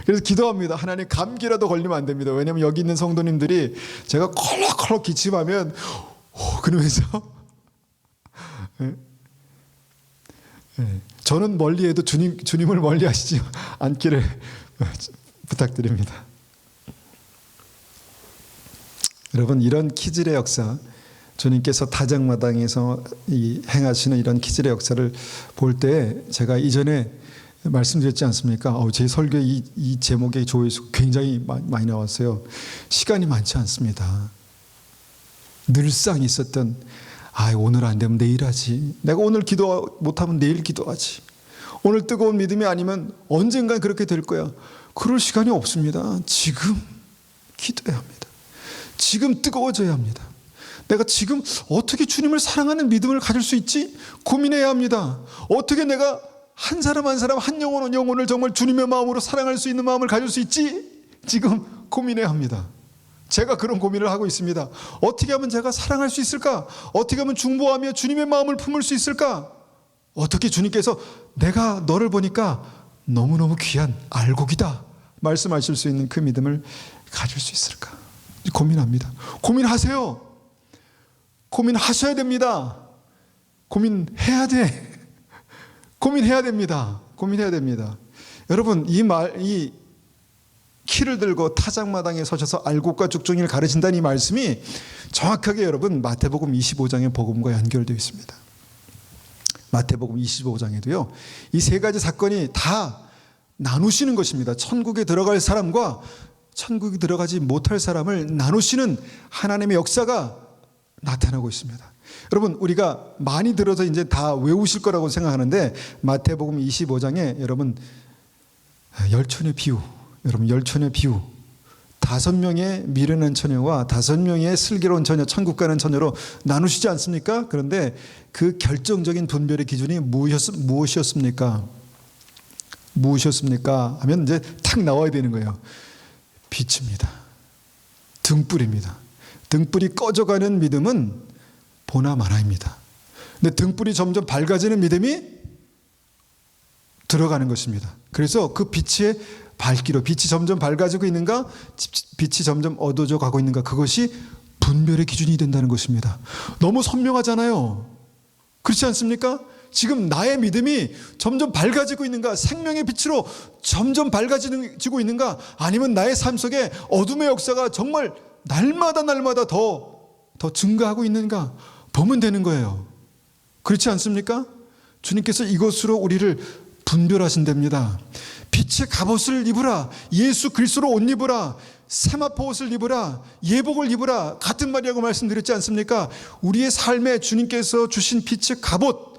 Speaker 1: 그래서 기도합니다. 하나님, 감기라도 걸리면 안 됩니다. 왜냐하면 여기 있는 성도님들이 제가 콜록콜록 기침하면 그러면서 저는 멀리해도 주님을 멀리하시지 않기를 부탁드립니다. 여러분, 이런 기질의 역사, 주님께서 다장마당에서 행하시는 이런 기질의 역사를 볼 때 제가 이전에 말씀드렸지 않습니까? 제 설교에 이 제목의 조회수 굉장히 많이 나왔어요. 시간이 많지 않습니다. 늘상 있었던 오늘 안 되면 내일 하지. 내가 오늘 기도 못하면 내일 기도하지. 오늘 뜨거운 믿음이 아니면 언젠간 그렇게 될 거야. 그럴 시간이 없습니다. 지금 기도해야 합니다. 지금 뜨거워져야 합니다. 내가 지금 어떻게 주님을 사랑하는 믿음을 가질 수 있지? 고민해야 합니다. 어떻게 내가 한 사람 한 사람, 한 영혼을 정말 주님의 마음으로 사랑할 수 있는 마음을 가질 수 있지? 지금 고민해야 합니다. 제가 그런 고민을 하고 있습니다. 어떻게 하면 제가 사랑할 수 있을까? 어떻게 하면 중보하며 주님의 마음을 품을 수 있을까? 어떻게 주님께서 내가 너를 보니까 너무너무 귀한 알곡이다 말씀하실 수 있는 그 믿음을 가질 수 있을까? 고민합니다. 고민하세요. 고민하셔야 됩니다. 고민해야 돼. 고민해야 됩니다. 고민해야 됩니다. 여러분, 이 키를 들고 타작마당에 서셔서 알곡과 쭉정이를 가르친다는 이 말씀이 정확하게 여러분 마태복음 25장의 복음과 연결되어 있습니다. 마태복음 25장에도요, 이 세 가지 사건이 다 나누시는 것입니다. 천국에 들어갈 사람과 천국에 들어가지 못할 사람을 나누시는 하나님의 역사가 나타나고 있습니다. 여러분, 우리가 많이 들어서 이제 다 외우실 거라고 생각하는데 마태복음 25장에 여러분 열처녀 비유, 여러분 열처녀 비유, 5명의 미련한 처녀와 5명의 슬기로운 처녀, 천국 가는 처녀로 나누시지 않습니까? 그런데 그 결정적인 분별의 기준이 무엇이었습니까? 무엇이었습니까? 하면 이제 탁 나와야 되는 거예요. 빛입니다. 등불입니다. 등불이 꺼져가는 믿음은 보나마나입니다. 근데 등불이 점점 밝아지는 믿음이 들어가는 것입니다. 그래서 그 빛의 밝기로 빛이 점점 밝아지고 있는가, 빛이 점점 어두워져 가고 있는가, 그것이 분별의 기준이 된다는 것입니다. 너무 선명하잖아요. 그렇지 않습니까? 지금 나의 믿음이 점점 밝아지고 있는가, 생명의 빛으로 점점 밝아지고 있는가, 아니면 나의 삶 속에 어둠의 역사가 정말 날마다 더 증가하고 있는가 보면 되는 거예요. 그렇지 않습니까? 주님께서 이것으로 우리를 분별하신답니다. 빛의 갑옷을 입으라, 예수 그리스도로 옷 입으라, 세마포 옷을 입으라, 예복을 입으라, 같은 말이라고 말씀드렸지 않습니까? 우리의 삶에 주님께서 주신 빛의 갑옷,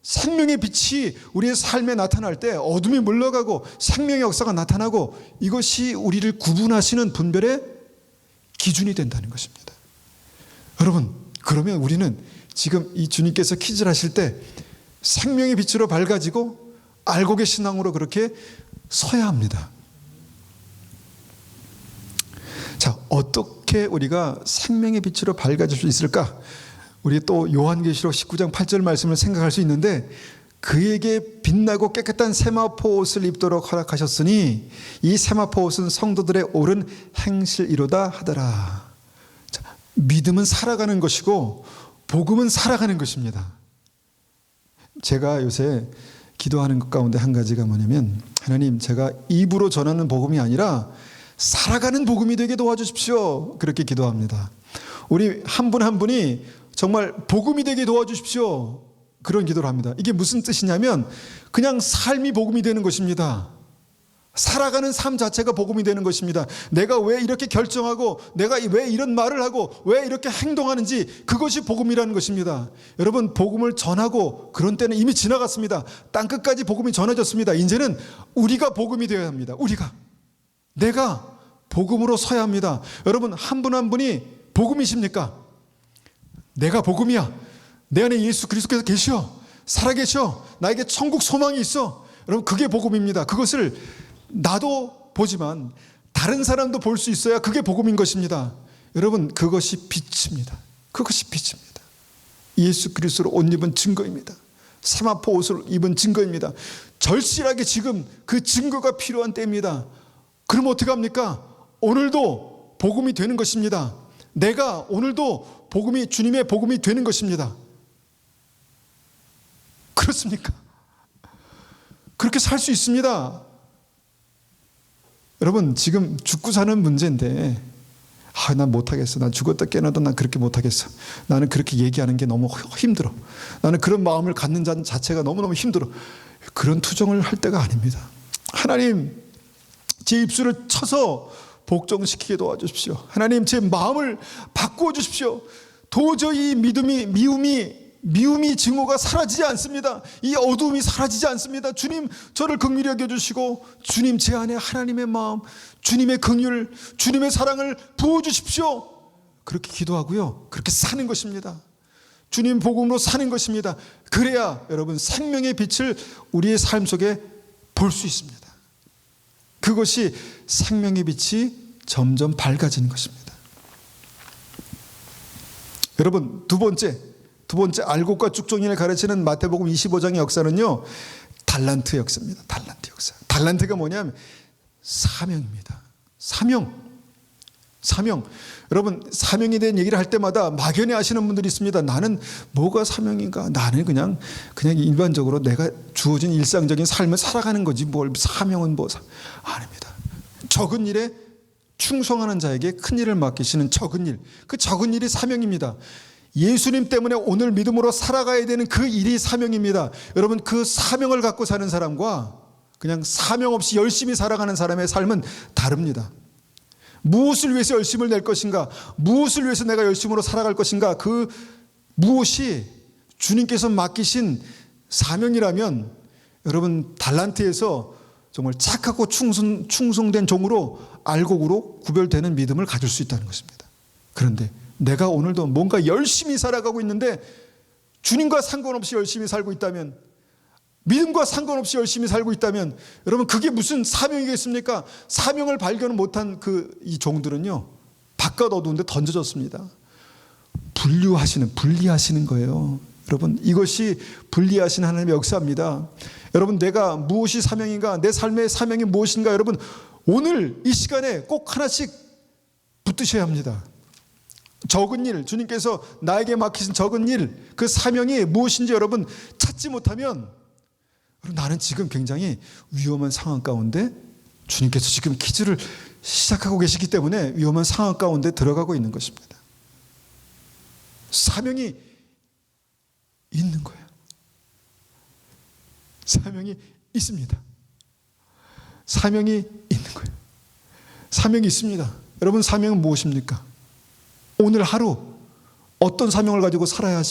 Speaker 1: 생명의 빛이 우리의 삶에 나타날 때 어둠이 물러가고 생명의 역사가 나타나고, 이것이 우리를 구분하시는 분별의 기준이 된다는 것입니다. 여러분, 그러면 우리는 지금 이 주님께서 퀴즈를 하실 때 생명의 빛으로 밝아지고 알곡의 신앙으로 그렇게 서야 합니다. 자, 어떻게 우리가 생명의 빛으로 밝아질 수 있을까? 우리 또 요한계시록 19장 8절 말씀을 생각할 수 있는데, 그에게 빛나고 깨끗한 세마포 옷을 입도록 허락하셨으니 이 세마포 옷은 성도들의 옳은 행실이로다 하더라. 자, 믿음은 살아가는 것이고 복음은 살아가는 것입니다. 제가 요새 기도하는 것 가운데 한 가지가 뭐냐면, 하나님, 제가 입으로 전하는 복음이 아니라 살아가는 복음이 되게 도와주십시오. 그렇게 기도합니다. 우리 한 분 한 분이 정말 복음이 되게 도와주십시오. 그런 기도를 합니다. 이게 무슨 뜻이냐면 그냥 삶이 복음이 되는 것입니다. 살아가는 삶 자체가 복음이 되는 것입니다. 내가 왜 이렇게 결정하고 내가 왜 이런 말을 하고 왜 이렇게 행동하는지 그것이 복음이라는 것입니다. 여러분, 복음을 전하고 그런 때는 이미 지나갔습니다. 땅끝까지 복음이 전해졌습니다. 이제는 우리가 복음이 되어야 합니다. 내가 복음으로 서야 합니다. 여러분, 한 분 한 분이 복음이십니까? 내가 복음이야. 내 안에 예수 그리스도께서 계셔. 살아계셔. 나에게 천국 소망이 있어. 여러분, 그게 복음입니다. 그것을 나도 보지만 다른 사람도 볼 수 있어야 그게 복음인 것입니다. 여러분, 그것이 빛입니다. 그것이 빛입니다. 예수 그리스도로 옷 입은 증거입니다. 세마포 옷을 입은 증거입니다. 절실하게 지금 그 증거가 필요한 때입니다. 그럼 어떻게 합니까? 오늘도 복음이 되는 것입니다. 내가 오늘도 복음이 주님의 복음이 되는 것입니다. 그렇습니까? 그렇게 살 수 있습니다. 여러분, 지금 죽고 사는 문제인데 난 못하겠어. 난 죽었다 깨어나도 난 그렇게 못하겠어. 나는 그렇게 얘기하는 게 너무 힘들어. 나는 그런 마음을 갖는 자 자체가 너무너무 힘들어. 그런 투정을 할 때가 아닙니다. 하나님, 제 입술을 쳐서 복종시키게 도와주십시오. 하나님, 제 마음을 바꾸어 주십시오. 도저히 미움이 증오가 사라지지 않습니다. 이 어두움이 사라지지 않습니다. 주님, 저를 긍휼히 여겨주시고 주님, 제 안에 하나님의 마음, 주님의 긍휼, 주님의 사랑을 부어주십시오. 그렇게 기도하고요, 그렇게 사는 것입니다. 주님 복음으로 사는 것입니다. 그래야 여러분, 생명의 빛을 우리의 삶 속에 볼 수 있습니다. 그것이 생명의 빛이 점점 밝아지는 것입니다. 여러분, 두 번째 알곡과 쭉종이를 가르치는 마태복음 25장의 역사는요, 달란트 역사입니다. 달란트 역사. 달란트가 뭐냐면 사명입니다. 사명. 여러분, 사명에 대한 얘기를 할 때마다 막연히 하시는 분들이 있습니다. 나는 뭐가 사명인가? 나는 그냥 일반적으로 내가 주어진 일상적인 삶을 살아가는 거지 뭘 사명은 뭐 아닙니다. 적은 일에 충성하는 자에게 큰 일을 맡기시는 적은 일, 그 적은 일이 사명입니다. 예수님 때문에 오늘 믿음으로 살아가야 되는 그 일이 사명입니다. 여러분, 그 사명을 갖고 사는 사람과 그냥 사명 없이 열심히 살아가는 사람의 삶은 다릅니다. 무엇을 위해서 열심을 낼 것인가? 무엇을 위해서 내가 열심으로 살아갈 것인가? 그 무엇이 주님께서 맡기신 사명이라면 여러분, 달란트에서 정말 착하고 충성된 종으로 알곡으로 구별되는 믿음을 가질 수 있다는 것입니다. 그런데 내가 오늘도 뭔가 열심히 살아가고 있는데 주님과 상관없이 열심히 살고 있다면, 믿음과 상관없이 열심히 살고 있다면 여러분, 그게 무슨 사명이겠습니까? 사명을 발견 못한 이 종들은요, 바깥 어두운데 던져졌습니다. 분리하시는 거예요. 여러분, 이것이 분리하신 하나님의 역사입니다. 여러분, 내가 무엇이 사명인가? 내 삶의 사명이 무엇인가? 여러분, 오늘 이 시간에 꼭 하나씩 붙드셔야 합니다. 적은 일, 주님께서 나에게 맡기신 적은 일, 그 사명이 무엇인지 여러분 찾지 못하면, 나는 지금 굉장히 위험한 상황 가운데 주님께서 지금 퀴즈를 시작하고 계시기 때문에 위험한 상황 가운데 들어가고 있는 것입니다. 사명이 있는 거예요. 사명이 있습니다. 사명이 있는 거예요. 사명이 있습니다. 여러분, 사명은 무엇입니까? 오늘 하루 어떤 사명을 가지고 살아야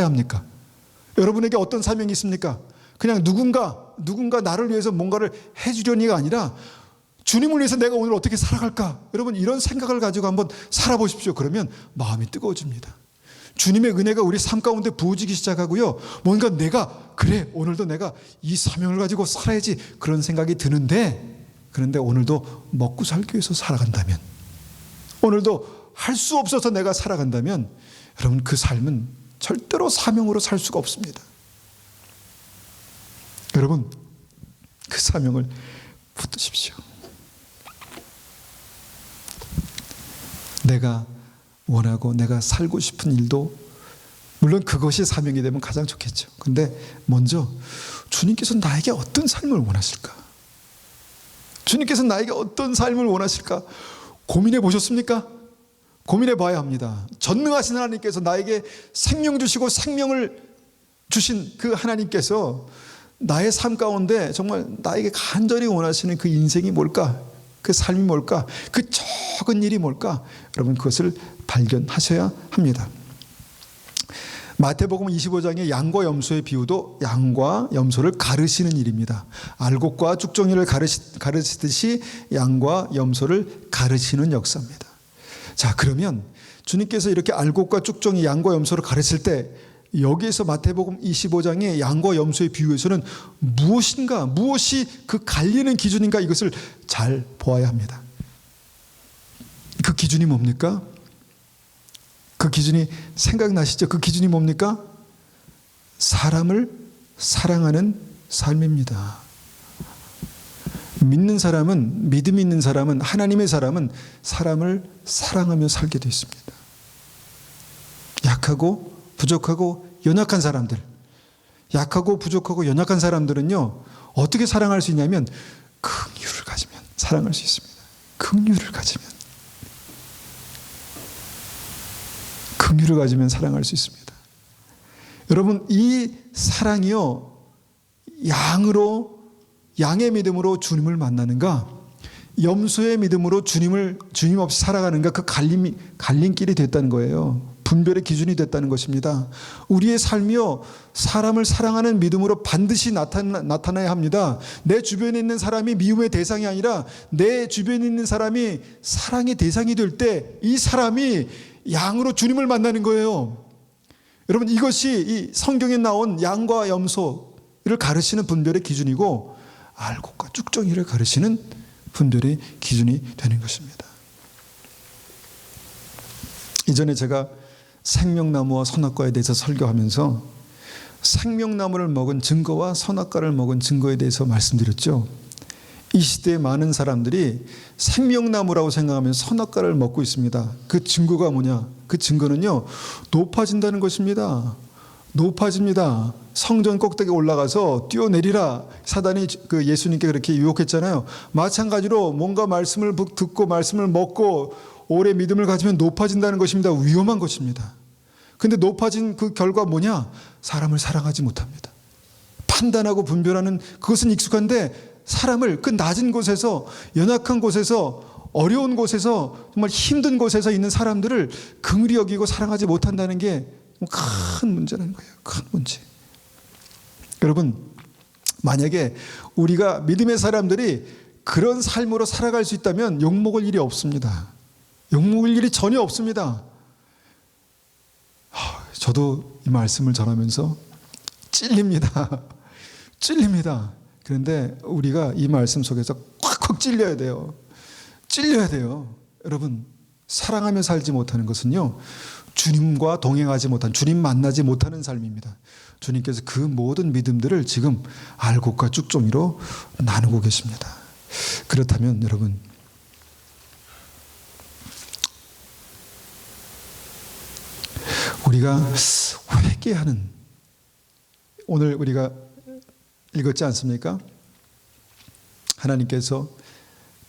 Speaker 1: 합니까? 여러분에게 어떤 사명이 있습니까? 그냥 누군가 나를 위해서 뭔가를 해주려니가 아니라 주님을 위해서 내가 오늘 어떻게 살아갈까? 여러분, 이런 생각을 가지고 한번 살아보십시오. 그러면 마음이 뜨거워집니다. 주님의 은혜가 우리 삶 가운데 부어지기 시작하고요, 뭔가 오늘도 내가 이 사명을 가지고 살아야지, 그런 생각이 그런데 오늘도 먹고 살기 위해서 살아간다면, 오늘도 할 수 없어서 내가 살아간다면 여러분, 그 삶은 절대로 사명으로 살 수가 없습니다. 여러분, 그 사명을 붙드십시오. 내가 원하고 내가 살고 싶은 일도 물론 그것이 사명이 되면 가장 좋겠죠. 근데 먼저 주님께서 나에게 어떤 삶을 원하실까? 주님께서 나에게 어떤 삶을 원하실까? 고민해 보셨습니까? 고민해 봐야 합니다. 전능하신 하나님께서 나에게 생명 주시고 생명을 주신 그 하나님께서 나의 삶 가운데 정말 나에게 간절히 원하시는 그 인생이 뭘까? 그 삶이 뭘까? 그 적은 일이 뭘까? 여러분 그것을 발견하셔야 합니다. 마태복음 25장의 양과 염소의 비유도 양과 염소를 가르시는 일입니다. 알곡과 쭉정이를 가르치듯이 양과 염소를 가르치는 역사입니다. 자, 그러면 주님께서 이렇게 알곡과 쭉정이 양과 염소를 가르칠 때 여기에서 마태복음 25장의 양과 염소의 비유에서는 무엇이 그 갈리는 기준인가, 이것을 잘 보아야 합니다. 그 기준이 뭡니까? 그 기준이 생각나시죠? 그 기준이 뭡니까? 사람을 사랑하는 삶입니다. 믿는 사람은, 믿음이 있는 사람은, 하나님의 사람은 사람을 사랑하며 살게 되어 있습니다. 약하고 부족하고 연약한 사람들, 약하고 부족하고 연약한 사람들은요, 어떻게 사랑할 수 있냐면 긍휼을 가지면 사랑할 수 있습니다. 긍휼을 가지면 사랑할 수 있습니다. 여러분, 이 사랑이요, 양의 믿음으로 주님을 만나는가, 염소의 믿음으로 주님 없이 살아가는가, 그 갈림길이 됐다는 거예요. 분별의 기준이 됐다는 것입니다. 우리의 삶이요, 사람을 사랑하는 믿음으로 반드시 나타나야 합니다. 내 주변에 있는 사람이 미움의 대상이 아니라 내 주변에 있는 사람이 사랑의 대상이 될 때 이 사람이 양으로 주님을 만나는 거예요. 여러분, 이것이 이 성경에 나온 양과 염소를 가르치는 분별의 기준이고, 알곡과 쭉정이를 가르치는 분별의 기준이 되는 것입니다. 이전에 제가 생명나무와 선악과에 대해서 설교하면서 생명나무를 먹은 증거와 선악과를 먹은 증거에 대해서 말씀드렸죠. 이 시대에 많은 사람들이 생명나무라고 생각하면서 선악과를 먹고 있습니다. 그 증거가 뭐냐? 그 증거는요, 높아진다는 것입니다. 높아집니다. 성전 꼭대기에 올라가서 뛰어내리라. 사단이 그 예수님께 그렇게 유혹했잖아요. 마찬가지로 뭔가 말씀을 듣고 말씀을 먹고 오래 믿음을 가지면 높아진다는 것입니다. 위험한 것입니다. 근데 높아진 그 결과 뭐냐? 사람을 사랑하지 못합니다. 판단하고 분별하는 그것은 익숙한데, 사람을 그 낮은 곳에서, 연약한 곳에서, 어려운 곳에서, 정말 힘든 곳에서 있는 사람들을 긍휼히 여기고 사랑하지 못한다는 게 큰 문제라는 거예요. 큰 문제. 여러분, 만약에 우리가 믿음의 사람들이 그런 삶으로 살아갈 수 있다면 욕먹을 일이 없습니다. 욕먹을 일이 전혀 없습니다. 저도 이 말씀을 전하면서 찔립니다. 찔립니다. 그런데 우리가 이 말씀 속에서 콱콱 찔려야 돼요. 찔려야 돼요. 여러분, 사랑하며 살지 못하는 것은요, 주님과 동행하지 못한, 주님 만나지 못하는 삶입니다. 주님께서 그 모든 믿음들을 지금 알곡과 쭉정이로 나누고 계십니다. 그렇다면 여러분, 우리가 회개하는, 오늘 우리가 읽었지 않습니까? 하나님께서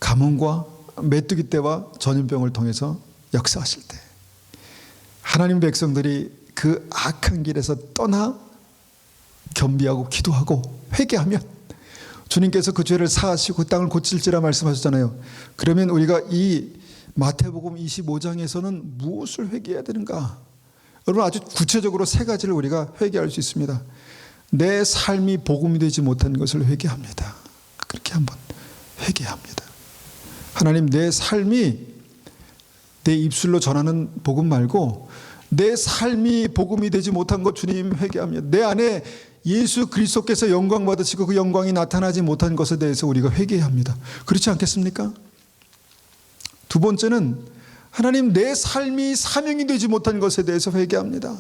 Speaker 1: 가뭄과 메뚜기 떼와 전염병을 통해서 역사하실 때 하나님 백성들이 그 악한 길에서 떠나 겸비하고 기도하고 회개하면 주님께서 그 죄를 사하시고 그 땅을 고칠지라 말씀하셨잖아요. 그러면 우리가 이 마태복음 25장에서는 무엇을 회개해야 되는가? 여러분, 아주 구체적으로 세 가지를 우리가 회개할 수 있습니다. 내 삶이 복음이 되지 못한 것을 회개합니다. 그렇게 한번 회개합니다. 하나님, 내 삶이 내 입술로 전하는 복음 말고 내 삶이 복음이 되지 못한 것 주님 회개합니다. 내 안에 예수 그리스도께서 영광 받으시고 그 영광이 나타나지 못한 것에 대해서 우리가 회개합니다. 그렇지 않겠습니까? 두 번째는 하나님, 내 삶이 사명이 되지 못한 것에 대해서 회개합니다.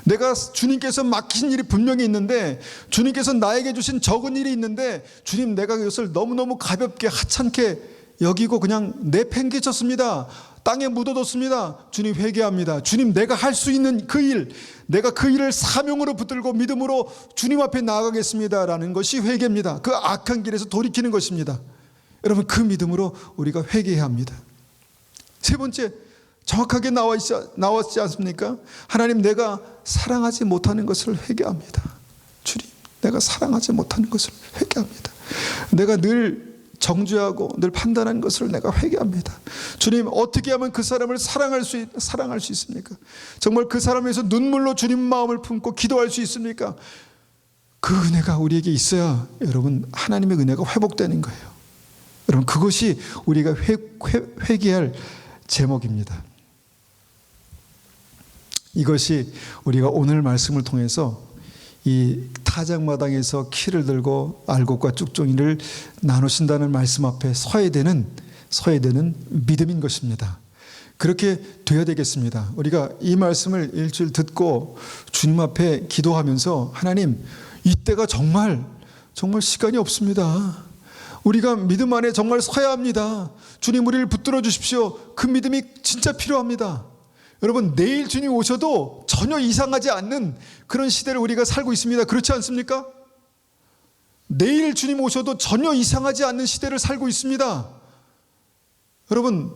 Speaker 1: 내가 주님께서 맡기신 일이 분명히 있는데, 주님께서 나에게 주신 적은 일이 있는데, 주님, 내가 이것을 너무너무 가볍게 하찮게 여기고 그냥 내팽개쳤습니다. 땅에 묻어뒀습니다. 주님, 회개합니다. 주님, 내가 할 수 있는 그 일, 내가 그 일을 사명으로 붙들고 믿음으로 주님 앞에 나아가겠습니다 라는 것이 회개입니다. 그 악한 길에서 돌이키는 것입니다. 여러분, 그 믿음으로 우리가 회개해야 합니다. 세 번째, 정확하게 나왔지 않습니까? 하나님, 내가 사랑하지 못하는 것을 회개합니다. 주님, 내가 사랑하지 못하는 것을 회개합니다. 내가 늘 정죄하고 늘 판단한 것을 내가 회개합니다. 주님, 어떻게 하면 그 사람을 사랑할 수 있습니까? 정말 그 사람을 위해서 눈물로 주님 마음을 품고 기도할 수 있습니까? 그 은혜가 우리에게 있어야 여러분 하나님의 은혜가 회복되는 거예요. 여러분, 그것이 우리가 회개할 제목입니다. 이것이 우리가 오늘 말씀을 통해서 이 타작마당에서 키를 들고 알곡과 쭉종이를 나누신다는 말씀 앞에 서야 되는 믿음인 것입니다. 그렇게 돼야 되겠습니다. 우리가 이 말씀을 일주일 듣고 주님 앞에 기도하면서 하나님, 이때가 정말 시간이 없습니다. 우리가 믿음 안에 정말 서야 합니다. 주님, 우리를 붙들어 주십시오. 그 믿음이 진짜 필요합니다. 여러분, 내일 주님 오셔도 전혀 이상하지 않는 그런 시대를 우리가 살고 있습니다. 그렇지 않습니까? 내일 주님 오셔도 전혀 이상하지 않는 시대를 살고 있습니다. 여러분,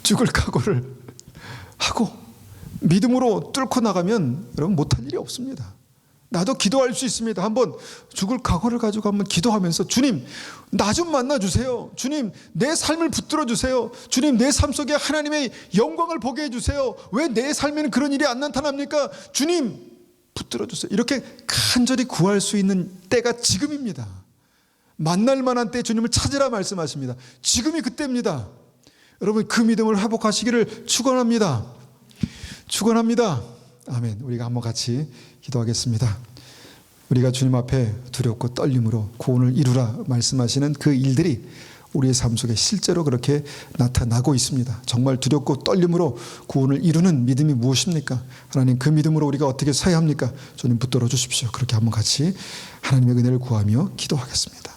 Speaker 1: 죽을 각오를 하고 믿음으로 뚫고 나가면 여러분 못할 일이 없습니다. 나도 기도할 수 있습니다. 한번 죽을 각오를 가지고 한번 기도하면서 주님, 나 좀 만나주세요. 주님, 내 삶을 붙들어 주세요. 주님, 내 삶 속에 하나님의 영광을 보게 해주세요. 왜 내 삶에는 그런 일이 안 나타납니까? 주님, 붙들어 주세요. 이렇게 간절히 구할 수 있는 때가 지금입니다. 만날 만한 때 주님을 찾으라 말씀하십니다. 지금이 그때입니다. 여러분, 그 믿음을 회복하시기를 축원합니다. 아멘. 우리가 한번 같이 기도하겠습니다. 우리가 주님 앞에 두렵고 떨림으로 구원을 이루라 말씀하시는 그 일들이 우리의 삶 속에 실제로 그렇게 나타나고 있습니다. 정말 두렵고 떨림으로 구원을 이루는 믿음이 무엇입니까? 하나님, 그 믿음으로 우리가 어떻게 서야 합니까? 주님, 붙들어 주십시오. 그렇게 한번 같이 하나님의 은혜를 구하며 기도하겠습니다.